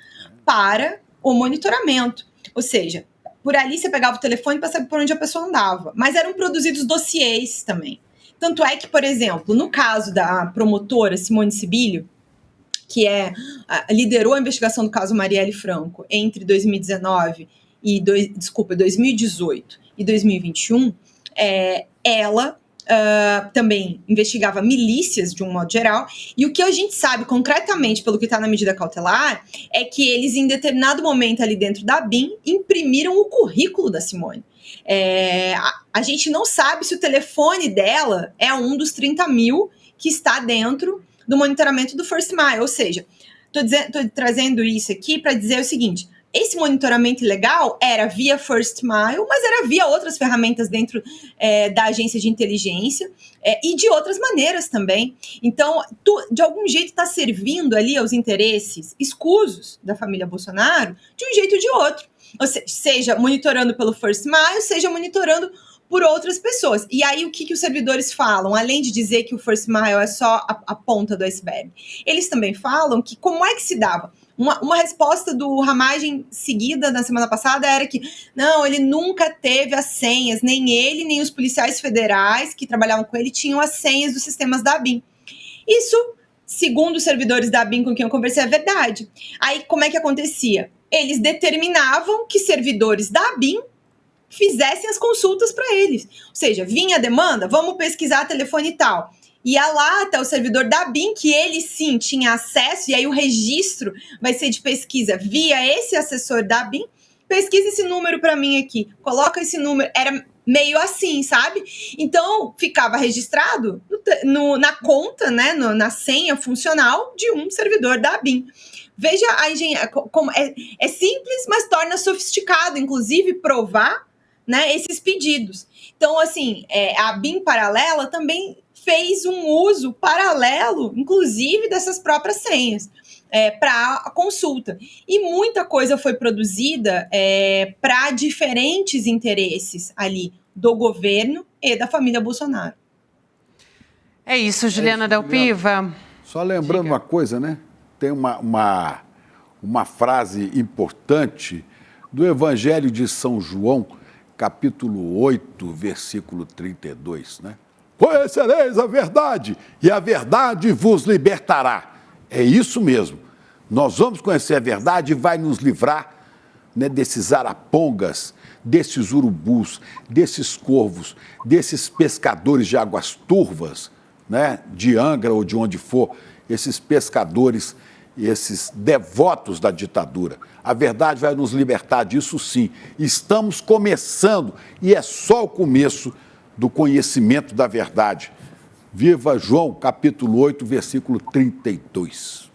para o monitoramento. Ou seja, por ali você pegava o telefone para saber por onde a pessoa andava. Mas eram produzidos dossiês também. Tanto é que, por exemplo, no caso da promotora Simone Sibilio, que liderou a investigação do caso Marielle Franco entre 2018 e 2021, ela também investigava milícias de um modo geral, e o que a gente sabe concretamente pelo que está na medida cautelar é que eles, em determinado momento ali dentro da ABIN, imprimiram o currículo da Simone. A gente não sabe se o telefone dela é um dos 30 mil que está dentro do monitoramento do First Mile, ou seja, estou trazendo isso aqui para dizer o seguinte: esse monitoramento ilegal era via First Mile, mas era via outras ferramentas dentro da agência de inteligência e de outras maneiras também. Então, de algum jeito está servindo ali aos interesses escusos da família Bolsonaro de um jeito ou de outro. Ou seja, monitorando pelo First Mile, seja monitorando por outras pessoas. E aí, o que os servidores falam? Além de dizer que o First Mile é só a ponta do iceberg, eles também falam que como é que se dava? Uma resposta do Ramagem seguida na semana passada era que não, ele nunca teve as senhas, nem ele, nem os policiais federais que trabalhavam com ele tinham as senhas dos sistemas da ABIN. Isso, segundo os servidores da ABIN com quem eu conversei, é verdade. Aí, como é que acontecia? Eles determinavam que servidores da ABIN fizessem as consultas para eles. Ou seja, vinha a demanda, vamos pesquisar telefone e tal. Ia lá até o servidor da ABIN, que ele sim tinha acesso, e aí o registro vai ser de pesquisa via esse assessor da ABIN. Pesquisa esse número para mim aqui, coloca esse número. Era meio assim, sabe? Então, ficava registrado na conta, né, na senha funcional de um servidor da ABIN. Veja a engenharia, como é simples, mas torna sofisticado, inclusive, provar, né, esses pedidos. Então, assim, a ABIN paralela também fez um uso paralelo, inclusive, dessas próprias senhas para a consulta. E muita coisa foi produzida para diferentes interesses ali do governo e da família Bolsonaro. É isso, Juliana Del Piva. Só lembrando uma coisa, né? Tem uma frase importante do Evangelho de São João, capítulo 8, versículo 32, né? Conhecereis a verdade, e a verdade vos libertará. É isso mesmo. Nós vamos conhecer a verdade e vai nos livrar, né, desses arapongas, desses urubus, desses corvos, desses pescadores de águas turvas, né, de Angra ou de onde for, esses pescadores e esses devotos da ditadura. A verdade vai nos libertar disso sim. Estamos começando, e é só o começo do conhecimento da verdade. Viva João, capítulo 8, versículo 32.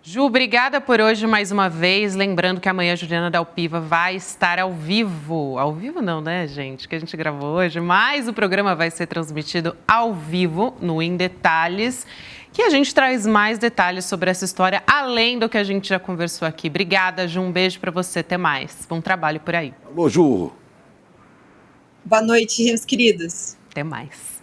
Ju, obrigada por hoje mais uma vez. Lembrando que amanhã a Juliana Del Piva vai estar ao vivo. Ao vivo não, né, gente? Que a gente gravou hoje. Mas o programa vai ser transmitido ao vivo no Em Detalhes, que a gente traz mais detalhes sobre essa história, além do que a gente já conversou aqui. Obrigada, Ju. Um beijo para você. Até mais. Bom trabalho por aí. Alô, Ju. Boa noite, meus queridos. Até mais.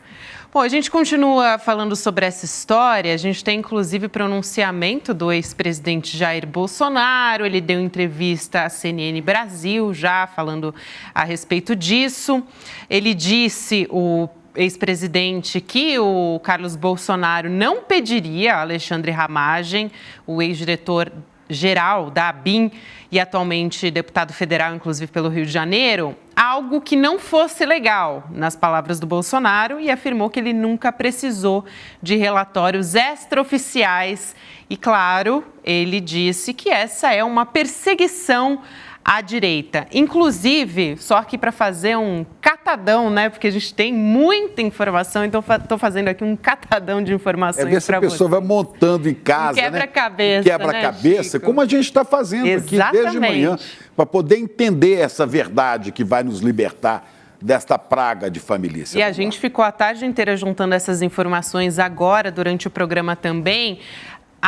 Bom, a gente continua falando sobre essa história. A gente tem, inclusive, pronunciamento do ex-presidente Jair Bolsonaro. Ele deu entrevista à CNN Brasil, já falando a respeito disso. Ele disse, o ex-presidente, que o Carlos Bolsonaro não pediria a Alexandre Ramagem, o ex-diretor-geral da ABIN e atualmente deputado federal, inclusive pelo Rio de Janeiro, algo que não fosse legal, nas palavras do Bolsonaro, e afirmou que ele nunca precisou de relatórios extraoficiais. E, claro, ele disse que essa é uma perseguição à direita. Inclusive, só aqui para fazer um catadão, né? Porque a gente tem muita informação, então estou fazendo aqui um catadão de informações para você. É ver se a pessoa vai montando em casa, quebra-cabeça, quebra-cabeça, né, como a gente está fazendo aqui desde manhã, para poder entender essa verdade que vai nos libertar desta praga de família. E a gente ficou a tarde inteira juntando essas informações agora, durante o programa também.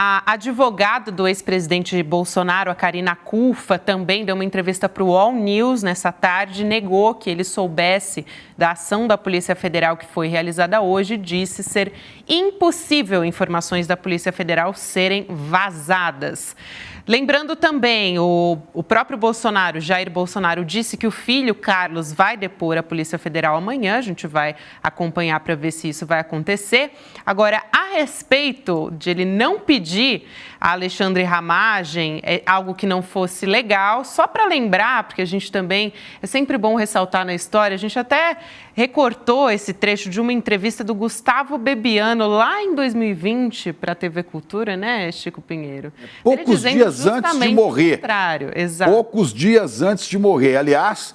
A advogada do ex-presidente Bolsonaro, a Karina Cufa, também deu uma entrevista para o All News nessa tarde, negou que ele soubesse da ação da Polícia Federal que foi realizada hoje e disse ser impossível informações da Polícia Federal serem vazadas. Lembrando também, o próprio Bolsonaro, Jair Bolsonaro, disse que o filho, Carlos, vai depor a Polícia Federal amanhã. A gente vai acompanhar para ver se isso vai acontecer. Agora, a respeito de ele não pedir a Alexandre Ramagem algo que não fosse legal, só para lembrar, porque a gente também, é sempre bom ressaltar na história, a gente até recortou esse trecho de uma entrevista do Gustavo Bebiano lá em 2020 para a TV Cultura, né, Chico Pinheiro? Poucos dias antes de morrer. Exato. Poucos dias antes de morrer. Aliás...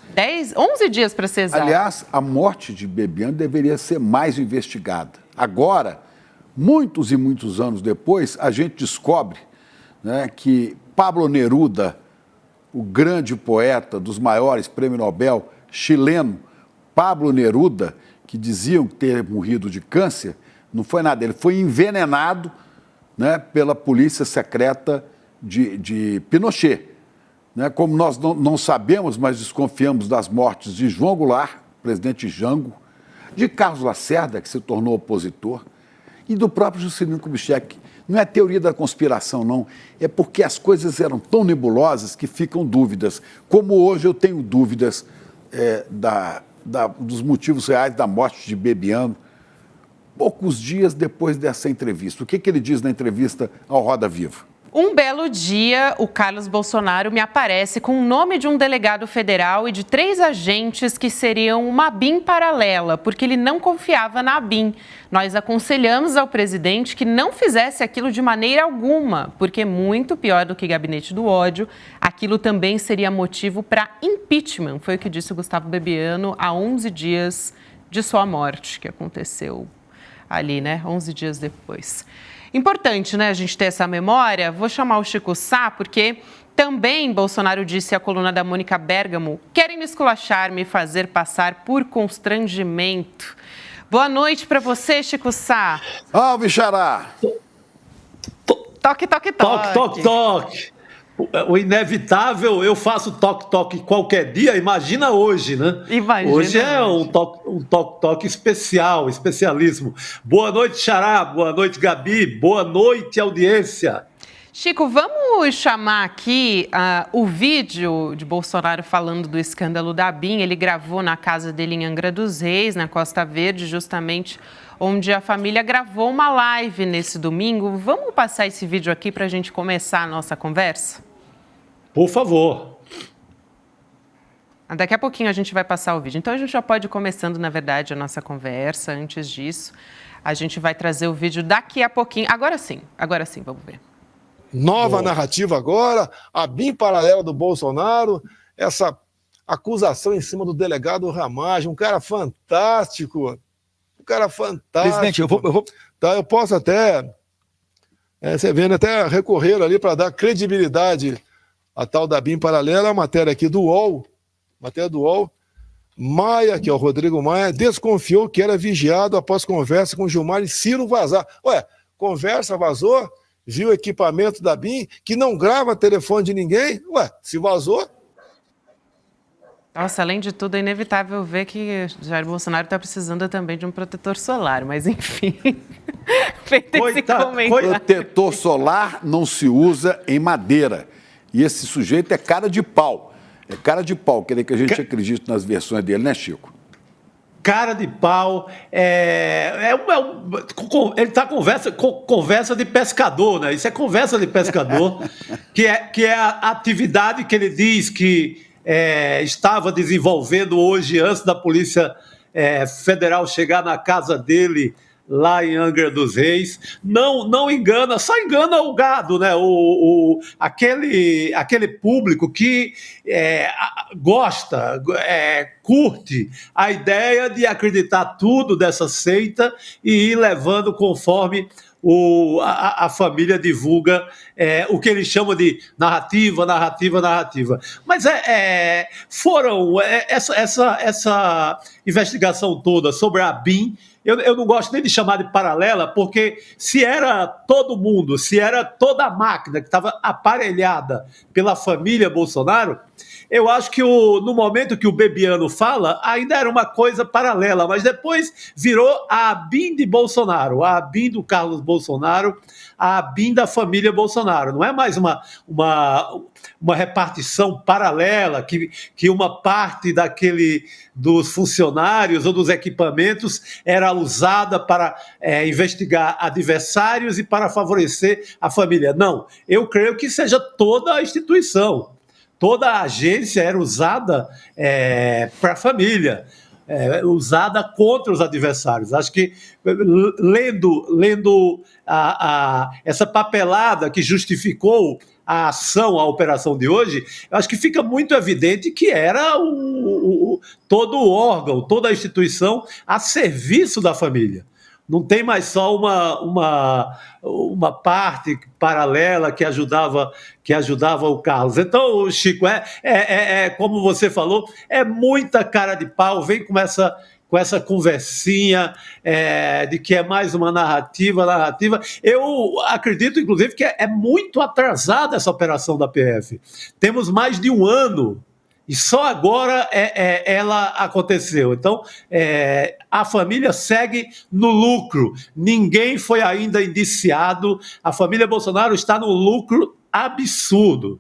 11 dias para ser exato. Aliás, a morte de Bebiano deveria ser mais investigada. Agora, muitos e muitos anos depois, a gente descobre, né, que Pablo Neruda, o grande poeta dos maiores, prêmio Nobel chileno, Pablo Neruda, que diziam ter morrido de câncer, não foi nada, ele foi envenenado, né, pela polícia secreta de Pinochet. Né? Como nós não sabemos, mas desconfiamos das mortes de João Goulart, presidente Jango, de Carlos Lacerda, que se tornou opositor, e do próprio Juscelino Kubitschek. Não é teoria da conspiração, não. É porque as coisas eram tão nebulosas que ficam dúvidas. Como hoje eu tenho dúvidas dos motivos reais da morte de Bebiano, poucos dias depois dessa entrevista. O que ele diz na entrevista ao Roda Viva? Um belo dia, o Carlos Bolsonaro me aparece com o nome de um delegado federal e de 3 agentes que seriam uma ABIN paralela, porque ele não confiava na ABIN. Nós aconselhamos ao presidente que não fizesse aquilo de maneira alguma, porque muito pior do que gabinete do ódio, aquilo também seria motivo para impeachment. Foi o que disse o Gustavo Bebiano há 11 dias de sua morte, que aconteceu ali, né? 11 dias depois. Importante, né, a gente ter essa memória. Vou chamar o Chico Sá, porque também Bolsonaro disse à coluna da Mônica Bergamo: querem me esculachar, me fazer passar por constrangimento. Boa noite para você, Chico Sá. Salve, Xará. Toque, toque, toque. Toque, toque, toque. O inevitável, eu faço toque-toque qualquer dia, imagina hoje, né? Imagina hoje é um toque-toque especial, especialíssimo. Boa noite, Xará, boa noite, Gabi, boa noite, audiência. Chico, vamos chamar aqui o vídeo de Bolsonaro falando do escândalo da ABIN. Ele gravou na casa dele em Angra dos Reis, na Costa Verde, justamente onde a família gravou uma live nesse domingo. Vamos passar esse vídeo aqui para a gente começar a nossa conversa? Por favor. Daqui a pouquinho a gente vai passar o vídeo. Então a gente já pode ir começando, na verdade, a nossa conversa. Antes disso, a gente vai trazer o vídeo daqui a pouquinho. Agora sim, vamos ver. Nova narrativa agora, a BIM paralela do Bolsonaro, essa acusação em cima do delegado Ramagem, um cara fantástico. Presidente, eu vou... Tá, eu posso até, você vendo, até recorrer ali para dar credibilidade à tal da BIM paralela, a matéria aqui do UOL, Maia, que é o Rodrigo Maia, desconfiou que era vigiado após conversa com Gilmar e Ciro vazar. Ué, conversa vazou? Viu o equipamento da BIM, que não grava telefone de ninguém? Ué, se vazou... Nossa, além de tudo, é inevitável ver que Jair Bolsonaro está precisando também de um protetor solar, mas enfim, feito esse comentário. Protetor solar não se usa em madeira. E esse sujeito é cara de pau. É cara de pau, querer que a gente acredite nas versões dele, né, Chico? Cara de pau, ele está conversa de pescador, né? Isso é conversa de pescador, que é a atividade que ele diz que estava desenvolvendo hoje, antes da Polícia Federal chegar na casa dele lá em Angra dos Reis. Não engana, só engana o gado, né? Aquele público que gosta, curte a ideia de acreditar tudo dessa seita e ir levando conforme a família divulga o que eles chamam de narrativa. Mas essa investigação toda sobre a ABIN, eu não gosto nem de chamar de paralela, porque se era todo mundo, se era toda a máquina que estava aparelhada pela família Bolsonaro, eu acho que no momento que o Bebiano fala, ainda era uma coisa paralela, mas depois virou a ABIN de Bolsonaro, a ABIN do Carlos Bolsonaro, a ABIN da família Bolsonaro. Não é mais uma repartição paralela que uma parte dos funcionários ou dos equipamentos era usada para investigar adversários e para favorecer a família. Não, eu creio que seja toda a instituição. Toda a agência era usada para a família, usada contra os adversários. Acho que, lendo essa papelada que justificou a ação, a operação de hoje, acho que fica muito evidente que era todo o órgão, toda a instituição a serviço da família. Não tem mais só uma parte paralela que ajudava o Carlos. Então, Chico, como você falou, é muita cara de pau, vem com essa conversinha de que é mais uma narrativa. Eu acredito, inclusive, que é muito atrasada essa operação da PF. Temos mais de um ano e só agora ela aconteceu. Então, a família segue no lucro. Ninguém foi ainda indiciado. A família Bolsonaro está no lucro absurdo.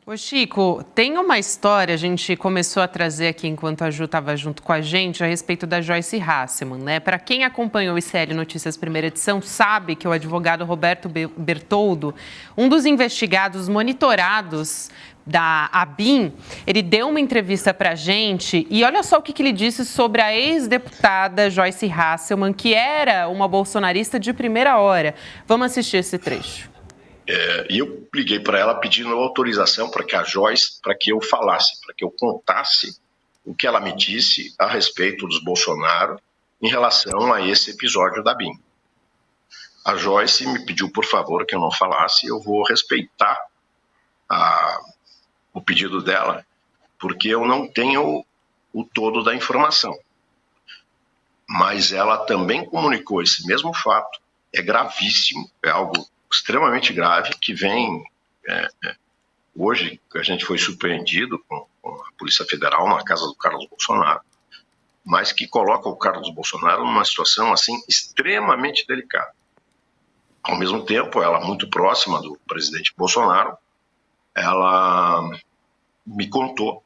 Ô Chico, tem uma história, a gente começou a trazer aqui enquanto a Ju estava junto com a gente, a respeito da Joyce Hasselmann, né? Para quem acompanhou o ICL Notícias primeira edição, sabe que o advogado Roberto Bertoldo, um dos investigados monitorados da ABIN, ele deu uma entrevista para a gente e olha só o que ele disse sobre a ex-deputada Joyce Hasselmann, que era uma bolsonarista de primeira hora. Vamos assistir esse trecho. E eu liguei para ela pedindo autorização para que a Joyce, para que eu falasse, para que eu contasse o que ela me disse a respeito dos Bolsonaro em relação a esse episódio da ABIN. A Joyce me pediu, por favor, que eu não falasse, eu vou respeitar o pedido dela, porque eu não tenho o todo da informação. Mas ela também comunicou esse mesmo fato, é gravíssimo, é algo extremamente grave, que vem... hoje a gente foi surpreendido com a Polícia Federal na casa do Carlos Bolsonaro, mas que coloca o Carlos Bolsonaro numa situação assim extremamente delicada. Ao mesmo tempo, ela muito próxima do presidente Bolsonaro, ela me contou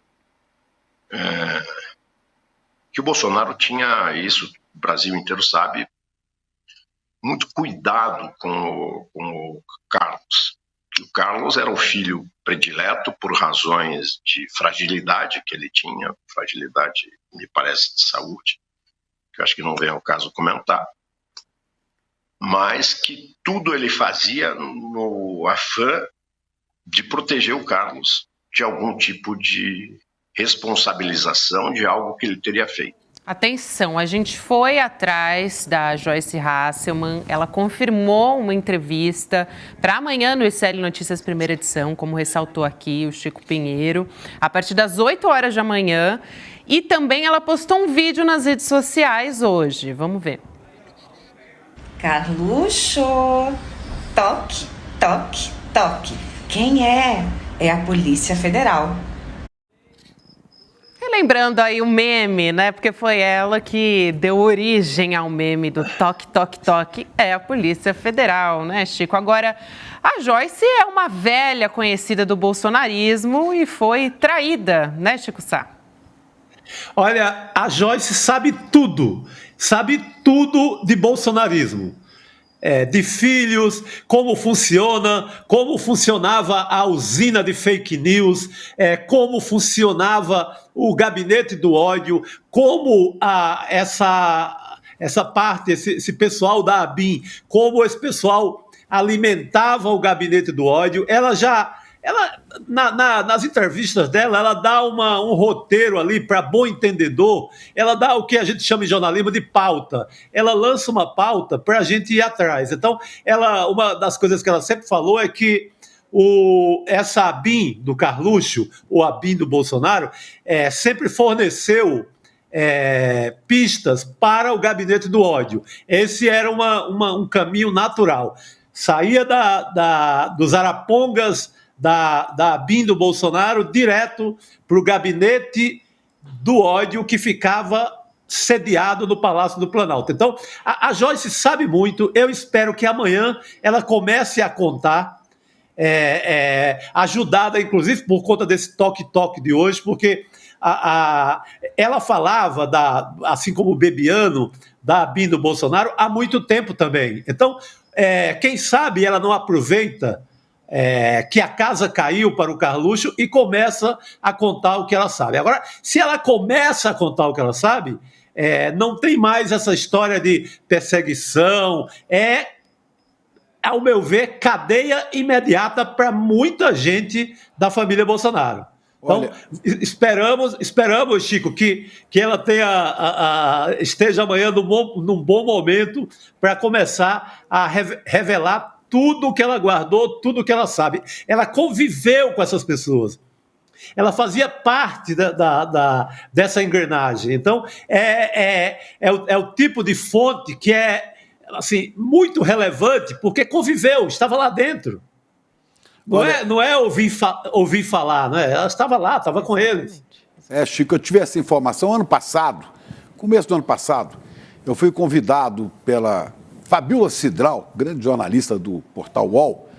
que o Bolsonaro tinha, isso o Brasil inteiro sabe, muito cuidado com o Carlos. O Carlos era o filho predileto por razões de fragilidade que ele tinha, fragilidade, me parece, de saúde, que eu acho que não vem ao caso comentar, mas que tudo ele fazia no afã de proteger o Carlos de algum tipo de responsabilização de algo que ele teria feito. Atenção, a gente foi atrás da Joyce Hasselmann, ela confirmou uma entrevista para amanhã no ICL Notícias primeira edição, como ressaltou aqui o Chico Pinheiro, a partir das 8 horas da manhã, e também ela postou um vídeo nas redes sociais hoje, vamos ver. Carluxo, toque, toque, toque. Quem é? É a Polícia Federal. Lembrando aí o meme, né? Porque foi ela que deu origem ao meme do toque, toque, toque. É a Polícia Federal, né, Chico? Agora, a Joyce é uma velha conhecida do bolsonarismo e foi traída, né, Chico Sá? Olha, a Joyce sabe tudo de bolsonarismo. De filhos, como funcionava a usina de fake news, como funcionava o gabinete do ódio, como essa parte, esse pessoal da ABIN, como esse pessoal alimentava o gabinete do ódio, nas entrevistas dela, ela dá um roteiro ali para bom entendedor, ela dá o que a gente chama em jornalismo de pauta, ela lança uma pauta para a gente ir atrás. Então, uma das coisas que ela sempre falou é que essa ABIN do Carluxo, ou ABIN do Bolsonaro, sempre forneceu pistas para o gabinete do ódio. Esse era um caminho natural. Saía dos arapongas da ABIN do Bolsonaro direto para o gabinete do ódio que ficava sediado no Palácio do Planalto. Então, a Joyce sabe muito. Eu espero que amanhã ela comece a contar, ajudada, inclusive, por conta desse toque-toque de hoje, porque ela falava, assim como o Bebiano, da ABIN do Bolsonaro, há muito tempo também. Então, quem sabe ela não aproveita que a casa caiu para o Carluxo e começa a contar o que ela sabe. Agora, se ela começa a contar o que ela sabe, não tem mais essa história de perseguição, ao meu ver, cadeia imediata para muita gente da família Bolsonaro. Então, esperamos, Chico, que ela esteja amanhã num bom momento para começar a revelar tudo o que ela guardou, tudo o que ela sabe. Ela conviveu com essas pessoas. Ela fazia parte dessa engrenagem. Então, é o tipo de fonte que é assim, muito relevante, porque conviveu, estava lá dentro. Não é ouvir falar, né? Ela estava lá, estava com eles. Chico, eu tive essa informação começo do ano passado, eu fui convidado pela Fabíola Cidral, grande jornalista do portal UOL,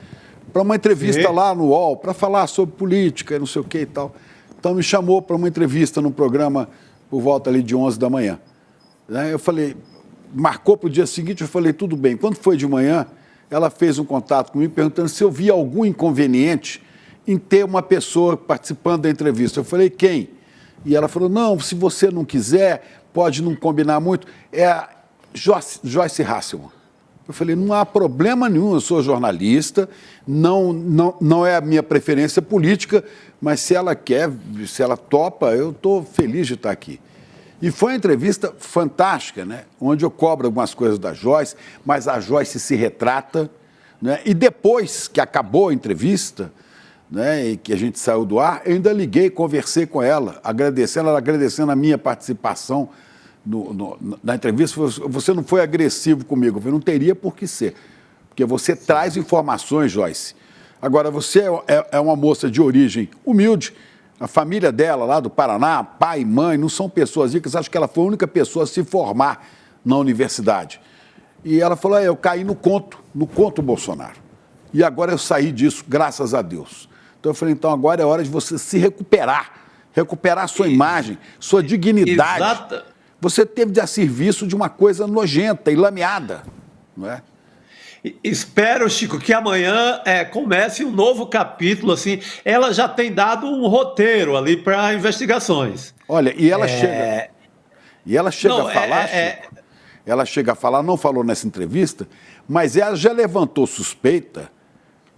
para uma entrevista lá no UOL, para falar sobre política e não sei o que e tal. Então me chamou para uma entrevista no programa por volta ali de 11 da manhã. Eu falei, marcou para o dia seguinte, eu falei, tudo bem. Quando foi de manhã, ela fez um contato comigo perguntando se eu via algum inconveniente em ter uma pessoa participando da entrevista. Eu falei, quem? E ela falou, não, se você não quiser, pode não combinar muito. É a Joyce Hasselman. Eu falei, não há problema nenhum, eu sou jornalista, não é a minha preferência política, mas se ela quer, se ela topa, eu estou feliz de estar aqui. E foi uma entrevista fantástica, né? Onde eu cobro algumas coisas da Joyce, mas a Joyce se retrata, né? E depois que acabou a entrevista, né, e que a gente saiu do ar, eu ainda liguei, conversei com ela, agradecendo a minha participação na entrevista. Você não foi agressivo comigo. Eu falei, não teria por que ser, porque você traz informações, Joyce. Agora, você é uma moça de origem humilde, a família dela lá do Paraná, pai e mãe, não são pessoas ricas, acho que ela foi a única pessoa a se formar na universidade. E ela falou, eu caí no conto Bolsonaro. E agora eu saí disso, graças a Deus. Então eu falei, então agora é hora de você se recuperar a sua imagem, sua dignidade. Exato. Você teve de a serviço de uma coisa nojenta e lameada, não é? Espero, Chico, que amanhã comece um novo capítulo, assim. Ela já tem dado um roteiro ali para investigações. Olha, e ela chega a falar, Chico, ela chega a falar, não falou nessa entrevista, mas ela já levantou suspeita,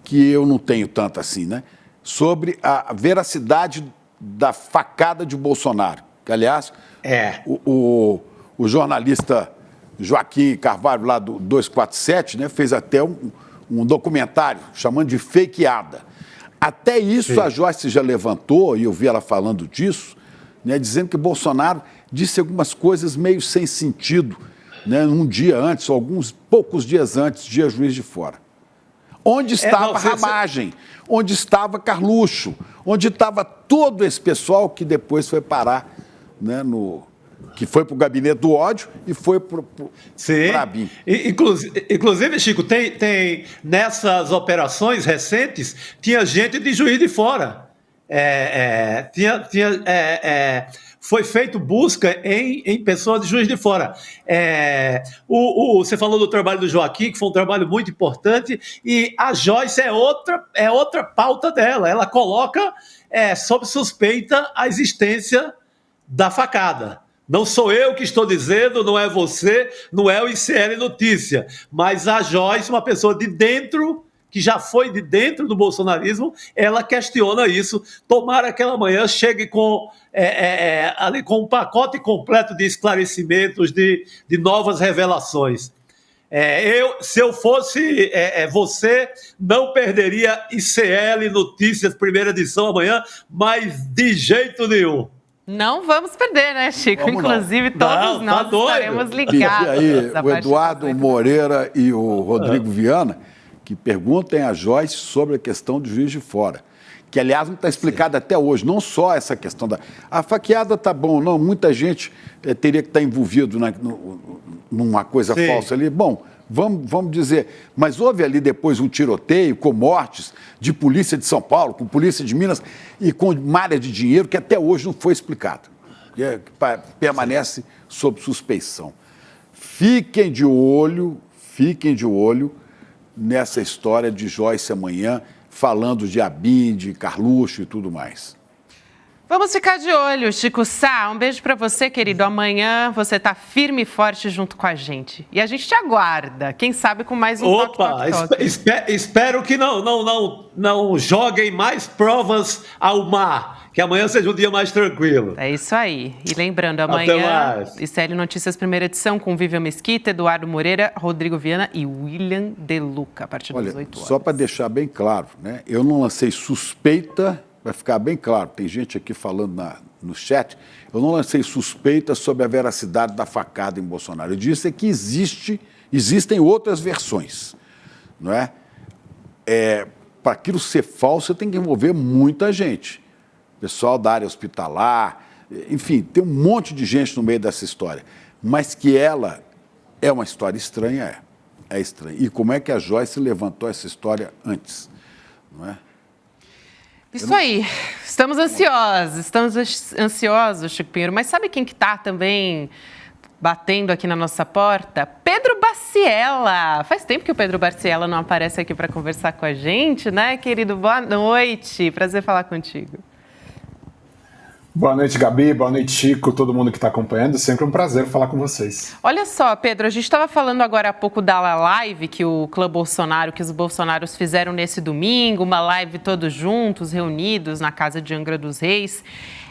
que eu não tenho tanto assim, né? Sobre a veracidade da facada de Bolsonaro. Que, aliás, o jornalista Joaquim Carvalho, lá do 247, né, fez até um documentário chamando de fakeada. Até isso Sim. A Joyce já levantou, e eu vi ela falando disso, né, dizendo que Bolsonaro disse algumas coisas meio sem sentido, né, um dia antes, ou alguns poucos dias antes, dia Juiz de Fora. Onde estava Ramagem? Onde estava Carluxo? Onde estava todo esse pessoal que depois foi parar, né, que foi para o gabinete do ódio e foi para a ABIN. Inclusive, Chico, tem nessas operações recentes, tinha gente de Juiz de Fora. Foi feito busca em pessoas de Juiz de Fora. Você falou do trabalho do Joaquim, que foi um trabalho muito importante, e a Joyce é outra pauta dela. Ela coloca sob suspeita a existência da facada. Não sou eu que estou dizendo, não é você, não é o ICL Notícia, mas a Joyce, uma pessoa de dentro, que já foi de dentro do bolsonarismo, ela questiona isso. Tomara que ela amanhã chegue com ali com um pacote completo de esclarecimentos, de novas revelações. Se eu fosse você, não perderia ICL Notícias, primeira edição amanhã, mas de jeito nenhum. Não vamos perder, né, Chico? Vamos Inclusive, todos nós estaremos ligados. E aí, o Eduardo Moreira e o Rodrigo Viana, que perguntem a Joyce sobre a questão do Juiz de Fora, que, aliás, não está explicada até hoje, não só essa questão da... A faqueada tá bom, não, muita gente teria que estar envolvido numa coisa falsa ali. Bom, vamos dizer, mas houve ali depois um tiroteio com mortes de polícia de São Paulo, com polícia de Minas e com malha de dinheiro que até hoje não foi explicado, que permanece sob suspeição. Fiquem de olho nessa história de Joyce amanhã, falando de ABIN, de Carluxo e tudo mais. Vamos ficar de olho, Chico Sá. Um beijo para você, querido. Amanhã você está firme e forte junto com a gente. E a gente te aguarda. Quem sabe com mais um toque. Espero que não joguem mais provas ao mar. Que amanhã seja um dia mais tranquilo. É isso aí. E lembrando, amanhã, ICL Notícias, primeira edição, com Vivian Mesquita, Eduardo Moreira, Rodrigo Viana e William De Luca, a partir das 8 horas. Só para deixar bem claro, né? Eu não lancei suspeita, para ficar bem claro, tem gente aqui falando no chat, eu não lancei suspeita sobre a veracidade da facada em Bolsonaro. Eu disse que existem outras versões, não é? Para aquilo ser falso, você tem que envolver muita gente. Pessoal da área hospitalar, enfim, tem um monte de gente no meio dessa história. Mas que ela é uma história estranha, é estranha. E como é que a Joyce levantou essa história antes, não é? Isso aí, estamos ansiosos, Chico Pinheiro, mas sabe quem que está também batendo aqui na nossa porta? Pedro Baciela. Faz tempo que o Pedro Baciela não aparece aqui para conversar com a gente, né, querido? Boa noite, prazer falar contigo. Boa noite, Gabi. Boa noite, Chico, todo mundo que está acompanhando. Sempre um prazer falar com vocês. Olha só, Pedro, a gente estava falando agora há pouco da live que o Clã Bolsonaro, que os bolsonaros fizeram nesse domingo, uma live todos juntos, reunidos na casa de Angra dos Reis.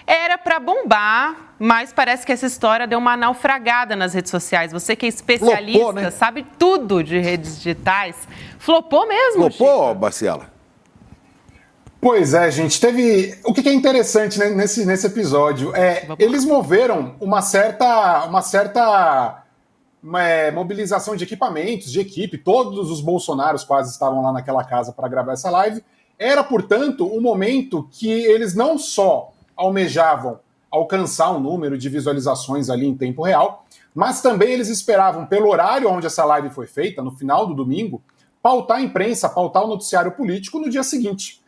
Era para bombar, mas parece que essa história deu uma naufragada nas redes sociais. Você que é especialista, flopou, né? Sabe tudo de redes digitais. Flopou mesmo, Flopou, Baciela? Pois é, gente, teve... O que é interessante, né, nesse episódio eles moveram uma certa mobilização de equipamentos, de equipe, todos os bolsonaros quase estavam lá naquela casa para gravar essa live. Era, portanto, um momento que eles não só almejavam alcançar um número de visualizações ali em tempo real, mas também eles esperavam, pelo horário onde essa live foi feita, no final do domingo, pautar a imprensa, pautar o noticiário político no dia seguinte.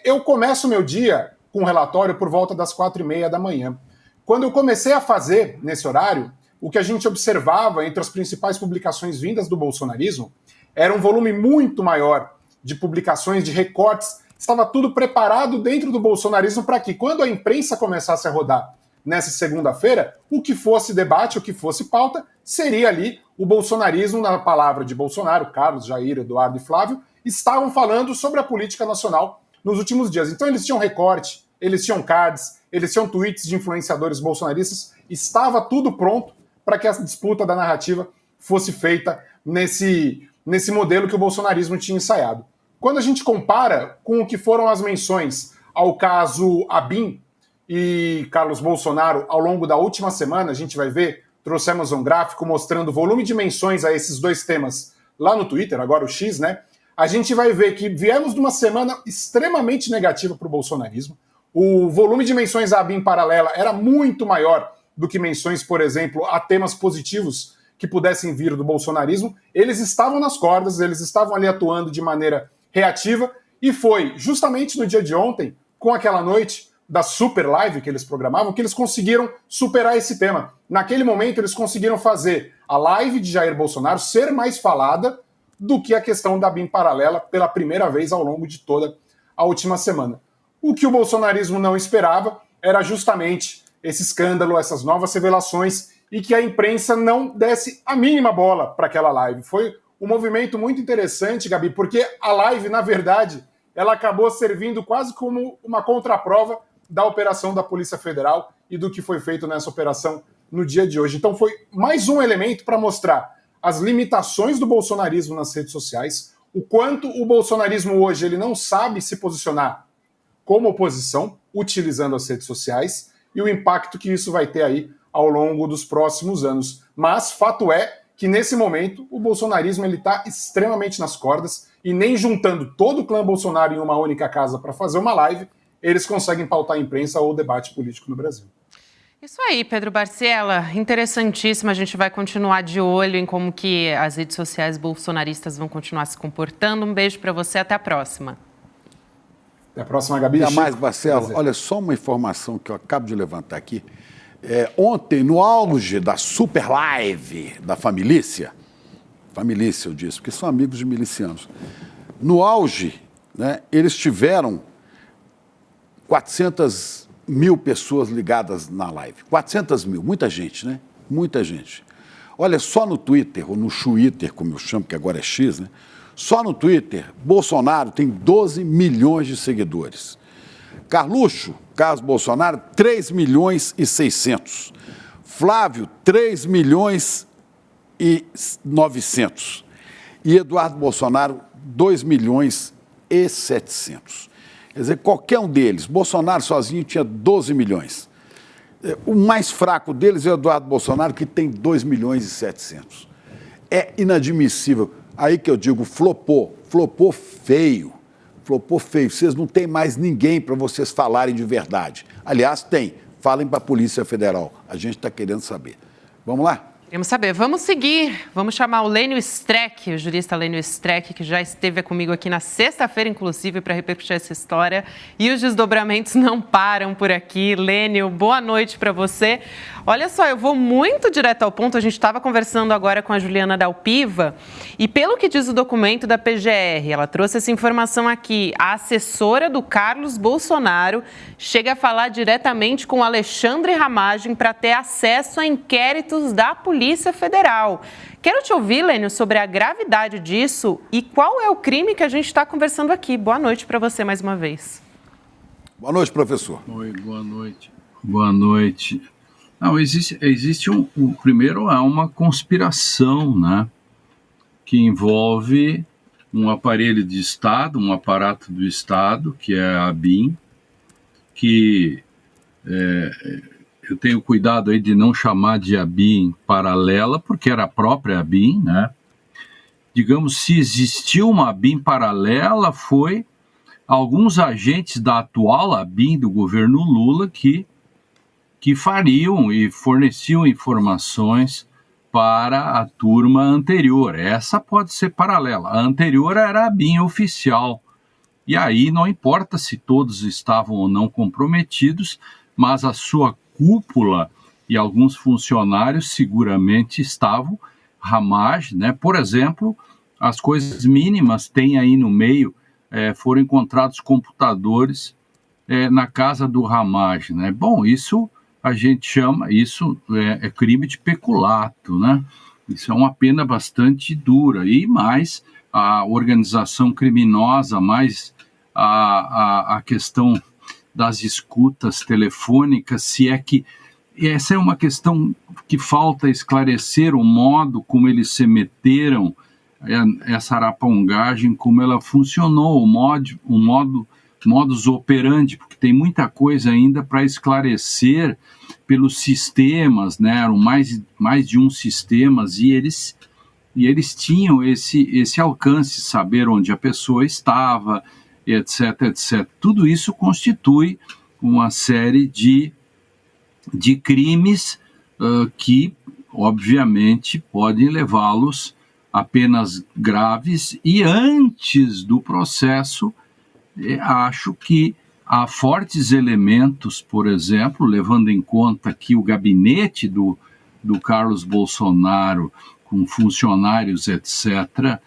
Eu começo o meu dia com um relatório por volta das 4h30 da manhã. Quando eu comecei a fazer nesse horário, o que a gente observava entre as principais publicações vindas do bolsonarismo era um volume muito maior de publicações, de recortes. Estava tudo preparado dentro do bolsonarismo para que, quando a imprensa começasse a rodar nessa segunda-feira, o que fosse debate, o que fosse pauta, seria ali o bolsonarismo, na palavra de Bolsonaro, Carlos, Jair, Eduardo e Flávio, estavam falando sobre a política nacional nos últimos dias. Então eles tinham recorte, eles tinham cards, eles tinham tweets de influenciadores bolsonaristas, estava tudo pronto para que a disputa da narrativa fosse feita nesse modelo que o bolsonarismo tinha ensaiado. Quando a gente compara com o que foram as menções ao caso ABIN e Carlos Bolsonaro ao longo da última semana, a gente vai ver, trouxemos um gráfico mostrando o volume de menções a esses dois temas lá no Twitter, agora o X, né? A gente vai ver que viemos de uma semana extremamente negativa para o bolsonarismo. O volume de menções à ABIN paralela era muito maior do que menções, por exemplo, a temas positivos que pudessem vir do bolsonarismo. Eles estavam nas cordas, eles estavam ali atuando de maneira reativa, e foi justamente no dia de ontem, com aquela noite da super live que eles programavam, que eles conseguiram superar esse tema. Naquele momento, eles conseguiram fazer a live de Jair Bolsonaro ser mais falada do que a questão da ABIN paralela pela primeira vez ao longo de toda a última semana. O que o bolsonarismo não esperava era justamente esse escândalo, essas novas revelações, e que a imprensa não desse a mínima bola para aquela live. Foi um movimento muito interessante, Gabi, porque a live, na verdade, ela acabou servindo quase como uma contraprova da operação da Polícia Federal e do que foi feito nessa operação no dia de hoje. Então foi mais um elemento para mostrar as limitações do bolsonarismo nas redes sociais, o quanto o bolsonarismo hoje ele não sabe se posicionar como oposição, utilizando as redes sociais, e o impacto que isso vai ter aí ao longo dos próximos anos. Mas fato é que nesse momento o bolsonarismo está extremamente nas cordas, e nem juntando todo o clã Bolsonaro em uma única casa para fazer uma live, eles conseguem pautar a imprensa ou o debate político no Brasil. Isso aí, Pedro Barciela, interessantíssimo. A gente vai continuar de olho em como que as redes sociais bolsonaristas vão continuar se comportando. Um beijo para você, até a próxima. Até a próxima, Gabi. E a mais, Barcelo, olha, só uma informação que eu acabo de levantar aqui. Ontem, no auge da super live da familícia eu disse, porque são amigos de milicianos, no auge, né, eles tiveram 400 mil pessoas ligadas na live. 400 mil, muita gente, né? Muita gente. Olha, só no Twitter, ou no Twitter, como eu chamo, que agora é X, né? Só no Twitter, Bolsonaro tem 12 milhões de seguidores. Carluxo, Carlos Bolsonaro, 3 milhões e 600. Flávio, 3 milhões e 900. E Eduardo Bolsonaro, 2 milhões e 700. Quer dizer, qualquer um deles, Bolsonaro sozinho tinha 12 milhões. O mais fraco deles é o Eduardo Bolsonaro, que tem 2 milhões e 700. É inadmissível. Aí que eu digo, flopou feio. Flopou feio. Vocês não têm mais ninguém para vocês falarem de verdade. Aliás, tem. Falem para a Polícia Federal. A gente está querendo saber. Vamos lá? Queremos saber. Vamos seguir. Vamos chamar o Lênio Streck, o jurista Lênio Streck, que já esteve comigo aqui na sexta-feira, inclusive, para repercutir essa história. E os desdobramentos não param por aqui. Lênio, boa noite para você. Olha só, eu vou muito direto ao ponto. A gente estava conversando agora com a Juliana Dalpiva e pelo que diz o documento da PGR, ela trouxe essa informação aqui, a assessora do Carlos Bolsonaro chega a falar diretamente com Alexandre Ramagem para ter acesso a inquéritos da Polícia Federal. Quero te ouvir, Lênio, sobre a gravidade disso e qual é o crime que a gente está conversando aqui. Boa noite para você mais uma vez. Boa noite, professor. Oi, boa noite. Boa noite. Não, existe primeiro há uma conspiração, né, que envolve um aparelho de Estado, um aparato do Estado, que é a ABIN, que eu tenho cuidado aí de não chamar de ABIN paralela, porque era a própria ABIN, né? Digamos, se existiu uma ABIN paralela, foi alguns agentes da atual ABIN do governo Lula que fariam e forneciam informações para a turma anterior. Essa pode ser paralela. A anterior era a ABIN oficial. E aí não importa se todos estavam ou não comprometidos, mas a sua cúpula e alguns funcionários seguramente estavam. Ramagem, né? Por exemplo, as coisas mínimas tem aí no meio, foram encontrados computadores na casa do Ramagem, né? Bom, isso a gente chama, isso é crime de peculato, né? Isso é uma pena bastante dura. E mais a organização criminosa, mais a questão das escutas telefônicas, se é que essa é uma questão que falta esclarecer o modo como eles se meteram, essa arapongagem, como ela funcionou, o modus operandi, porque tem muita coisa ainda para esclarecer pelos sistemas, né? Eram mais de um sistemas e eles tinham esse alcance, saber onde a pessoa estava, etc, etc. Tudo isso constitui uma série de crimes que, obviamente, podem levá-los a penas graves e antes do processo, acho que há fortes elementos, por exemplo, levando em conta que o gabinete do Carlos Bolsonaro, com funcionários, etc.,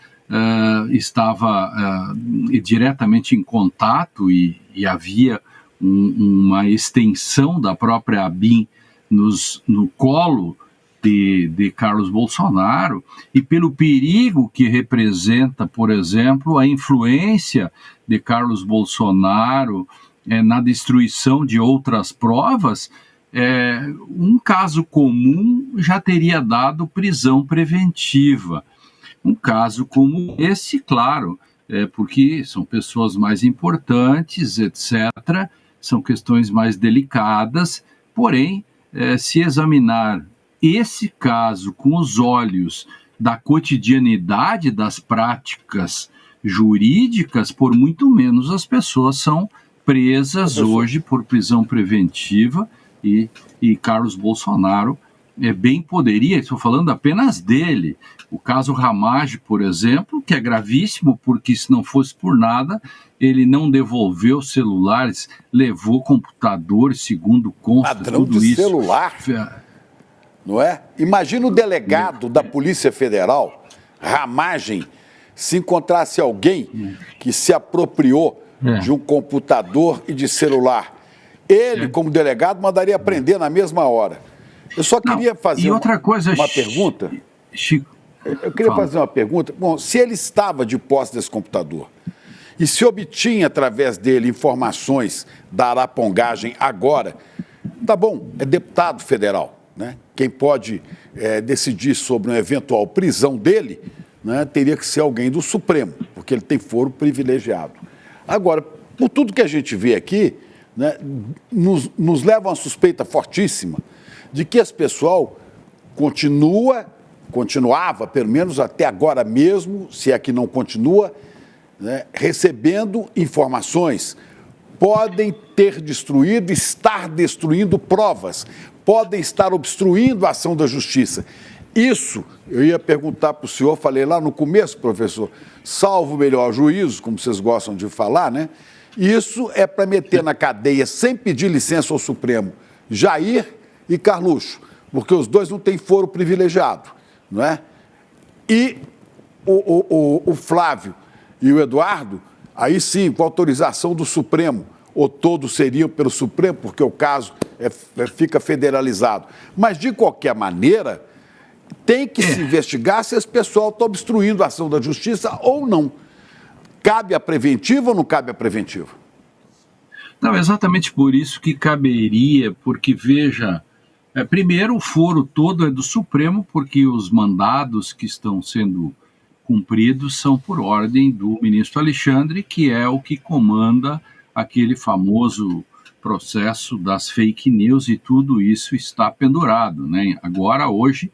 estava diretamente em contato e havia uma extensão da própria ABIN no colo de Carlos Bolsonaro, e pelo perigo que representa, por exemplo, a influência de Carlos Bolsonaro na destruição de outras provas. Um caso comum já teria dado prisão preventiva. Um caso como esse, claro, porque são pessoas mais importantes, etc., são questões mais delicadas, porém, se examinar esse caso com os olhos da cotidianidade das práticas jurídicas, por muito menos as pessoas são presas hoje por prisão preventiva, e Carlos Bolsonaro bem poderia, estou falando apenas dele, o caso Ramage, por exemplo, que é gravíssimo, porque se não fosse por nada, ele não devolveu celulares, levou computadores, segundo consta, padrão tudo de isso. celular, não é? Imagina o delegado da Polícia Federal, Ramagem, se encontrasse alguém que se apropriou de um computador e de celular. Ele, como delegado, mandaria prender na mesma hora. Eu só queria fazer uma pergunta. Chico, eu queria fazer uma pergunta. Bom, se ele estava de posse desse computador e se obtinha através dele informações da arapongagem agora, tá bom, é deputado federal, né? Quem pode decidir sobre uma eventual prisão dele, né, teria que ser alguém do Supremo, porque ele tem foro privilegiado. Agora, por tudo que a gente vê aqui, né, nos leva a uma suspeita fortíssima de que esse pessoal continuava, pelo menos até agora mesmo, se é que não continua, né, recebendo informações, podem ter destruído, estar destruindo provas, podem estar obstruindo a ação da justiça. Isso, eu ia perguntar para o senhor, falei lá no começo, professor, salvo o melhor juízo, como vocês gostam de falar, né? Isso é para meter na cadeia, sem pedir licença ao Supremo, Jair e Carluxo, porque os dois não têm foro privilegiado, não é? E o Flávio e o Eduardo, aí sim, com autorização do Supremo, ou todos seriam pelo Supremo, porque o caso fica federalizado. Mas, de qualquer maneira, tem que se investigar se esse pessoal está obstruindo a ação da justiça ou não. Cabe a preventiva ou não cabe a preventiva? Não, exatamente por isso que caberia, porque, veja, primeiro o foro todo é do Supremo, porque os mandados que estão sendo cumpridos são por ordem do ministro Alexandre, que é o que comanda aquele famoso processo das fake news, e tudo isso está pendurado, né? Agora, hoje,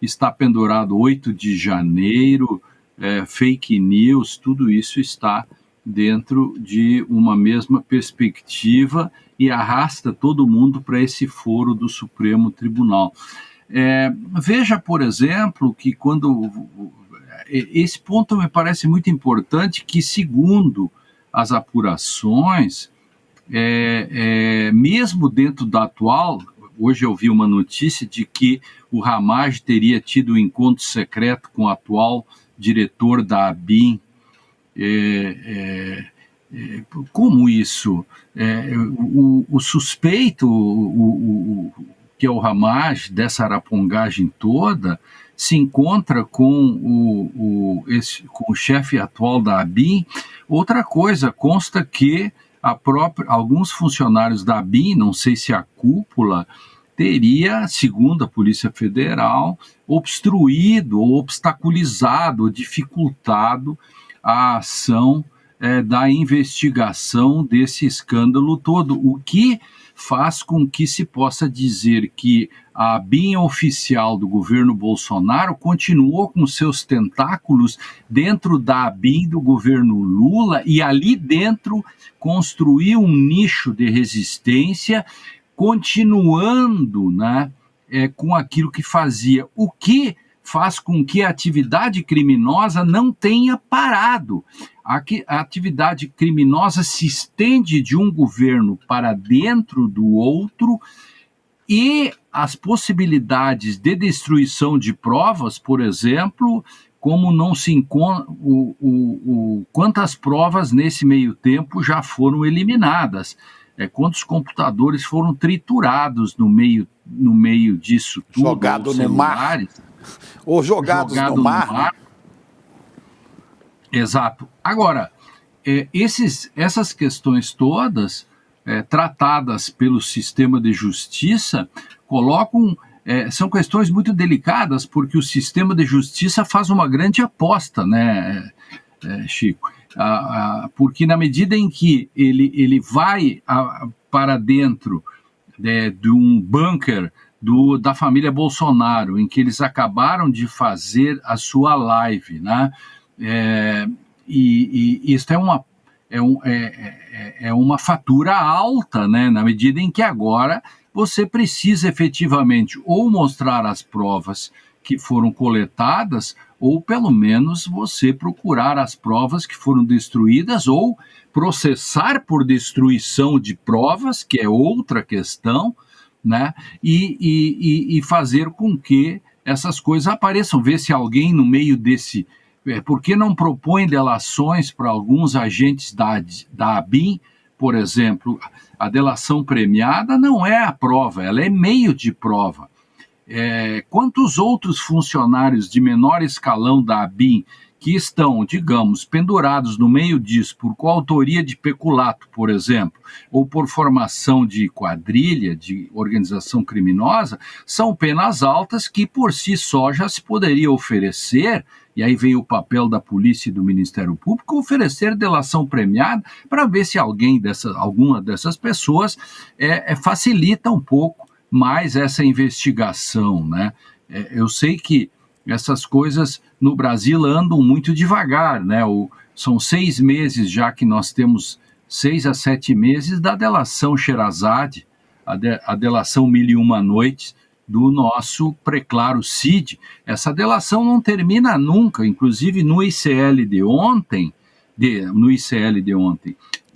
está pendurado 8 de janeiro, fake news, tudo isso está dentro de uma mesma perspectiva e arrasta todo mundo para esse foro do Supremo Tribunal. Veja, por exemplo, que quando... Esse ponto me parece muito importante, que segundo as apurações, mesmo dentro da atual... Hoje eu vi uma notícia de que o Ramage teria tido um encontro secreto com o atual diretor da ABIN. Como isso? O suspeito, que é o Ramage, dessa arapongagem toda, se encontra com o chefe atual da ABIN. Outra coisa, consta que alguns funcionários da ABIN, não sei se a cúpula, teria, segundo a Polícia Federal, obstruído ou obstaculizado ou dificultado a ação da investigação desse escândalo todo, o que faz com que se possa dizer que a ABIN oficial do governo Bolsonaro continuou com seus tentáculos dentro da ABIN do governo Lula, e ali dentro construiu um nicho de resistência, continuando, né, com aquilo que fazia, o que faz com que a atividade criminosa não tenha parado. A atividade criminosa se estende de um governo para dentro do outro, e as possibilidades de destruição de provas, por exemplo, como não se encontra, quantas provas nesse meio tempo já foram eliminadas. quantos computadores foram triturados no meio disso tudo. Jogado no mar. Ou jogados no mar. Exato. Agora, essas questões todas, tratadas pelo sistema de justiça, são questões muito delicadas, porque o sistema de justiça faz uma grande aposta, né, Chico? Porque na medida em que ele vai para dentro de um bunker da família Bolsonaro, em que eles acabaram de fazer a sua live, né? E isso é uma fatura alta, né? Na medida em que agora você precisa efetivamente ou mostrar as provas que foram coletadas, ou pelo menos você procurar as provas que foram destruídas, ou processar por destruição de provas, que é outra questão, né? E fazer com que essas coisas apareçam, ver se alguém no meio desse... Por que não propõe delações para alguns agentes da ABIN, por exemplo? A delação premiada não é a prova, ela é meio de prova. Quantos outros funcionários de menor escalão da ABIN que estão, digamos, pendurados no meio disso por coautoria de peculato, por exemplo, ou por formação de quadrilha, de organização criminosa, são penas altas que por si só já se poderia oferecer, e aí vem o papel da polícia e do Ministério Público, oferecer delação premiada para ver se alguma dessas pessoas facilita um pouco mais essa investigação, né? Eu sei que essas coisas no Brasil andam muito devagar, né? São 6 meses já que nós temos 6 a 7 meses da delação Sherazade, a delação 1001 Noites do nosso preclaro Cid. Essa delação não termina nunca, inclusive no ICL de ontem,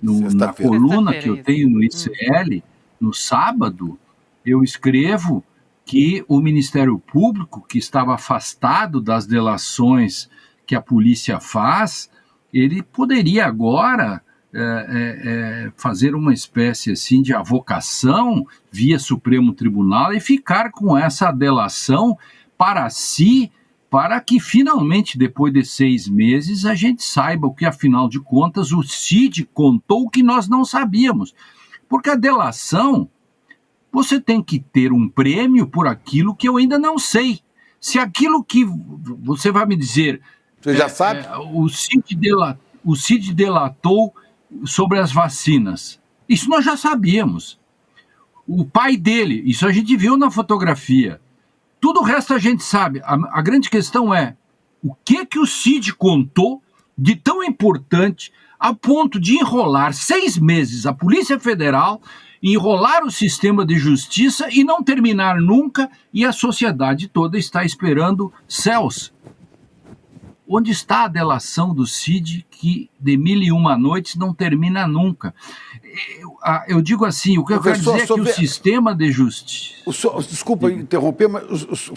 na coluna que eu tenho no ICL, no sábado, eu escrevo que o Ministério Público, que estava afastado das delações que a polícia faz, ele poderia agora fazer uma espécie assim de avocação via Supremo Tribunal e ficar com essa delação para si, para que finalmente, depois de 6 meses, a gente saiba o que, afinal de contas, o Cid contou que nós não sabíamos. Porque a delação, você tem que ter um prêmio por aquilo que eu ainda não sei. Se aquilo que você vai me dizer... Você já sabe? O Cid delatou sobre as vacinas. Isso nós já sabíamos. O pai dele, isso a gente viu na fotografia. Tudo o resto a gente sabe. A grande questão é o que o Cid contou de tão importante a ponto de enrolar 6 meses a Polícia Federal, enrolar o sistema de justiça e não terminar nunca, e a sociedade toda está esperando céus. Onde está a delação do Cid que de 1001 Noites não termina nunca? Eu digo assim, o que eu quero dizer é que o sistema de justiça... Desculpa interromper, mas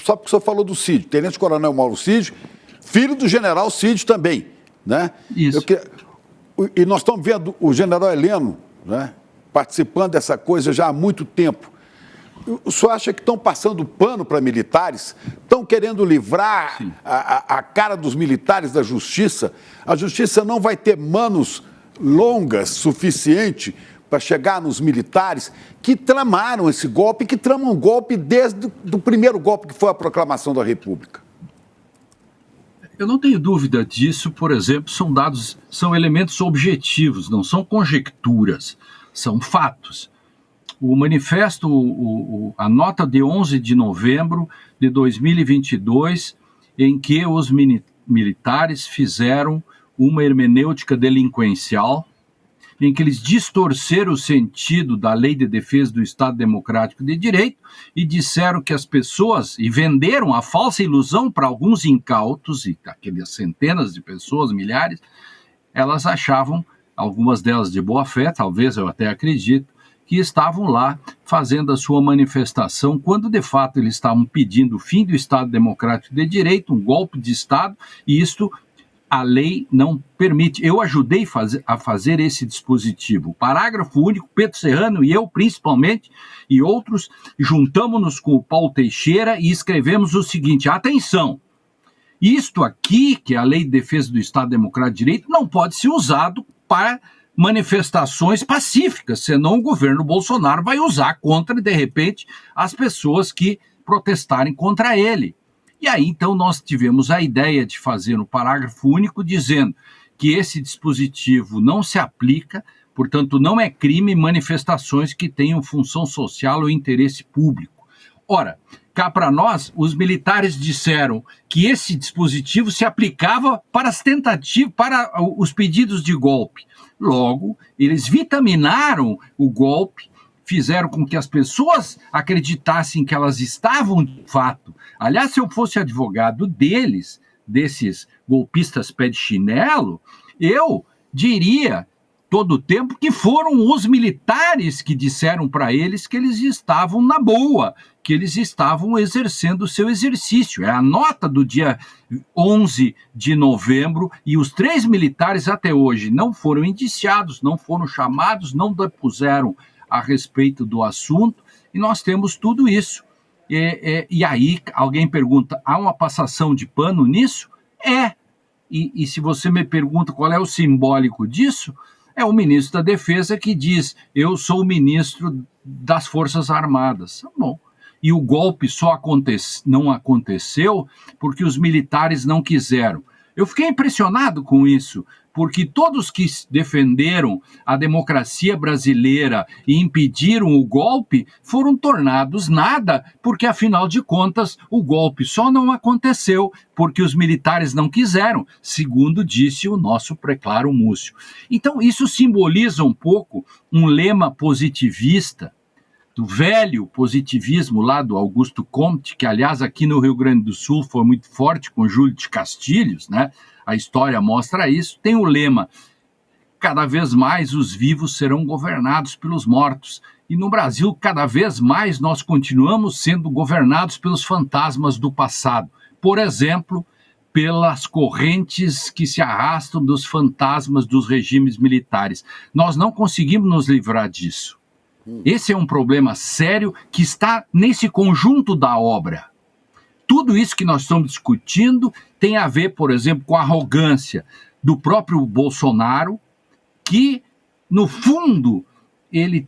só porque o senhor falou do Cid, Tenente Coronel Mauro Cid, filho do General Cid também, né? Isso. E nós estamos vendo o General Heleno, né, participando dessa coisa já há muito tempo. O senhor acha que estão passando pano para militares? Estão querendo livrar a cara dos militares da justiça? A justiça não vai ter manos longas suficiente para chegar nos militares que tramaram esse golpe, que tramam golpe desde o primeiro golpe que foi a proclamação da República. Eu não tenho dúvida disso, por exemplo, são elementos objetivos, não são conjecturas, são fatos. O manifesto, a nota de 11 de novembro de 2022, em que os militares fizeram uma hermenêutica delinquencial, em que eles distorceram o sentido da Lei de Defesa do Estado Democrático de Direito e disseram que as pessoas, e venderam a falsa ilusão para alguns incautos, e aquelas centenas de pessoas, milhares, elas achavam, algumas delas de boa fé, talvez eu até acredito, que estavam lá fazendo a sua manifestação, quando de fato eles estavam pedindo o fim do Estado Democrático de Direito, um golpe de Estado, e isto a lei não permite. Eu ajudei a fazer esse dispositivo. Parágrafo único, Pedro Serrano e eu, principalmente, e outros, juntamos-nos com o Paulo Teixeira e escrevemos o seguinte: atenção, isto aqui, que é a Lei de Defesa do Estado Democrático de Direito, não pode ser usado para manifestações pacíficas, senão o governo Bolsonaro vai usar contra, de repente, as pessoas que protestarem contra ele. E aí, então, nós tivemos a ideia de fazer um parágrafo único dizendo que esse dispositivo não se aplica, portanto, não é crime manifestações que tenham função social ou interesse público. Ora, cá para nós, os militares disseram que esse dispositivo se aplicava para as tentativas, para os pedidos de golpe. Logo, eles vitaminaram o golpe, fizeram com que as pessoas acreditassem que elas estavam de fato. Aliás, se eu fosse advogado deles, desses golpistas pé de chinelo, eu diria todo o tempo que foram os militares que disseram para eles que eles estavam na boa, que eles estavam exercendo o seu exercício. É a nota do dia 11 de novembro e os 3 militares até hoje não foram indiciados, não foram chamados, não depuseram a respeito do assunto, e nós temos tudo isso. E aí alguém pergunta, há uma passação de pano nisso? E se você me pergunta qual é o simbólico disso, é o ministro da Defesa que diz, eu sou o ministro das Forças Armadas. Bom, e o golpe só não aconteceu porque os militares não quiseram. Eu fiquei impressionado com isso, porque todos que defenderam a democracia brasileira e impediram o golpe foram tornados nada, porque, afinal de contas, o golpe só não aconteceu porque os militares não quiseram, segundo disse o nosso preclaro Múcio. Então, isso simboliza um pouco um lema positivista, do velho positivismo lá do Augusto Comte, que, aliás, aqui no Rio Grande do Sul foi muito forte com Júlio de Castilhos, né? A história mostra isso. Tem o lema, cada vez mais os vivos serão governados pelos mortos. E no Brasil, cada vez mais nós continuamos sendo governados pelos fantasmas do passado. Por exemplo, pelas correntes que se arrastam dos fantasmas dos regimes militares. Nós não conseguimos nos livrar disso. Esse é um problema sério que está nesse conjunto da obra. Tudo isso que nós estamos discutindo tem a ver, por exemplo, com a arrogância do próprio Bolsonaro, que, no fundo, ele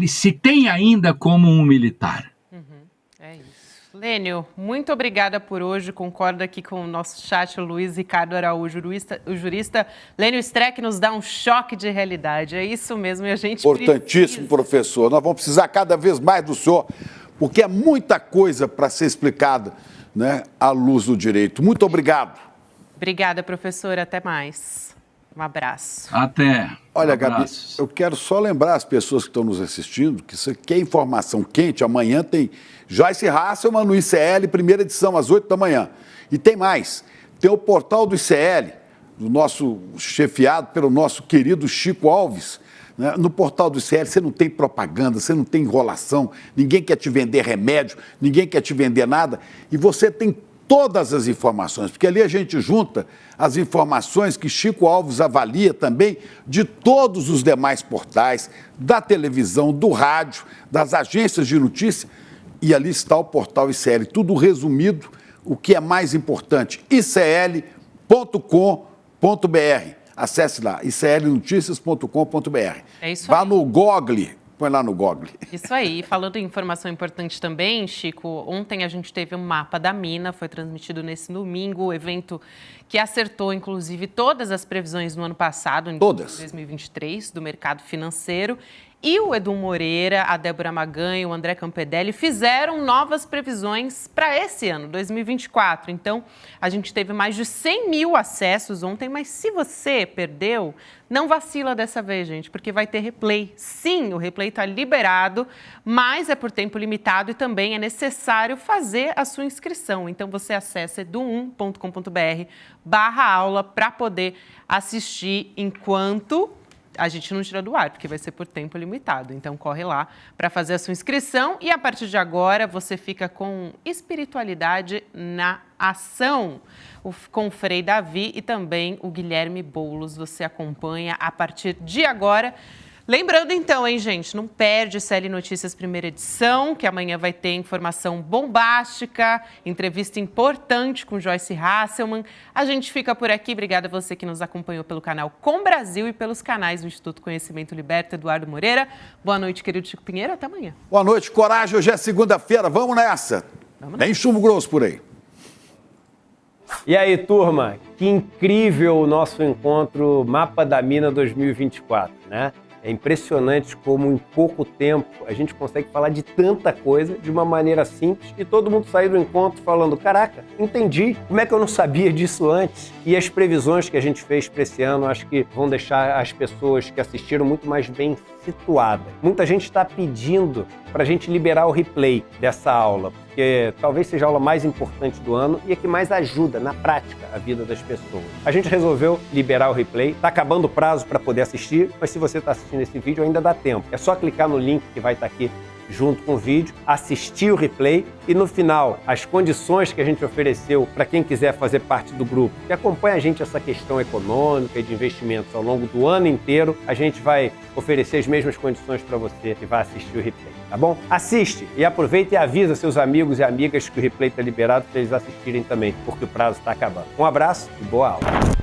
se tem ainda como um militar. É isso. Lênio, muito obrigada por hoje. Concordo aqui com o nosso chat, o Luiz Ricardo Araújo, o jurista Lênio Streck nos dá um choque de realidade. É isso mesmo, e a gente Importantíssimo, professor. Nós vamos precisar cada vez mais do senhor, porque é muita coisa para ser explicada, né, à luz do direito. Muito obrigado. Obrigada, professora. Até mais. Um abraço. Até. Olha, Gabi, eu quero só lembrar as pessoas que estão nos assistindo que isso aqui é informação quente. Amanhã tem Joyce Hasselman no ICL, primeira edição, às 8 da manhã. E tem mais. Tem o portal do ICL, do nosso chefiado pelo nosso querido Chico Alves. No portal do ICL você não tem propaganda, você não tem enrolação, ninguém quer te vender remédio, ninguém quer te vender nada, e você tem todas as informações, porque ali a gente junta as informações que Chico Alves avalia também de todos os demais portais, da televisão, do rádio, das agências de notícia, e ali está o portal ICL, tudo resumido, o que é mais importante, icl.com.br. Acesse lá, iclnoticias.com.br. É isso Vá aí. no Google, põe lá no Google. Isso aí. Falando em informação importante também, Chico, ontem a gente teve um mapa da mina, foi transmitido nesse domingo, o evento que acertou, inclusive, todas as previsões do ano passado, em 2023, do mercado financeiro. E o Edu Moreira, a Débora Maganho, o André Campedelli fizeram novas previsões para esse ano, 2024. Então, a gente teve mais de 100 mil acessos ontem, mas se você perdeu, não vacila dessa vez, gente, porque vai ter replay. Sim, o replay está liberado, mas é por tempo limitado e também é necessário fazer a sua inscrição. Então, você acessa edu1.com.br/aula para poder assistir enquanto a gente não tira do ar, porque vai ser por tempo limitado. Então, corre lá para fazer a sua inscrição. E a partir de agora, você fica com espiritualidade na ação, com o Frei Davi e também o Guilherme Boulos. Você acompanha a partir de agora. Lembrando então, hein, gente, não perde CL Notícias primeira edição, que amanhã vai ter informação bombástica, entrevista importante com Joyce Hasselman. A gente fica por aqui. Obrigada a você que nos acompanhou pelo canal Com Brasil e pelos canais do Instituto Conhecimento Liberta, Eduardo Moreira. Boa noite, querido Chico Pinheiro. Até amanhã. Boa noite, coragem. Hoje é segunda-feira. Vamos nessa. Tem chumbo grosso por aí. E aí, turma? Que incrível o nosso encontro Mapa da Mina 2024, né? É impressionante como em pouco tempo a gente consegue falar de tanta coisa de uma maneira simples e todo mundo sair do encontro falando: caraca, entendi, como é que eu não sabia disso antes? E as previsões que a gente fez para esse ano acho que vão deixar as pessoas que assistiram muito mais bem situadas. Muita gente está pedindo para a gente liberar o replay dessa aula, porque talvez seja a aula mais importante do ano e a que mais ajuda na prática a vida das pessoas. A gente resolveu liberar o replay, está acabando o prazo para poder assistir, mas se você está assistindo esse vídeo ainda dá tempo. É só clicar no link que vai estar aqui junto com o vídeo, assistir o replay e no final as condições que a gente ofereceu para quem quiser fazer parte do grupo, que acompanha a gente essa questão econômica e de investimentos ao longo do ano inteiro, a gente vai oferecer as mesmas condições para você que vai assistir o replay, tá bom? Assiste e aproveita e avisa seus amigos e amigas que o replay está liberado para eles assistirem também, porque o prazo está acabando. Um abraço e boa aula.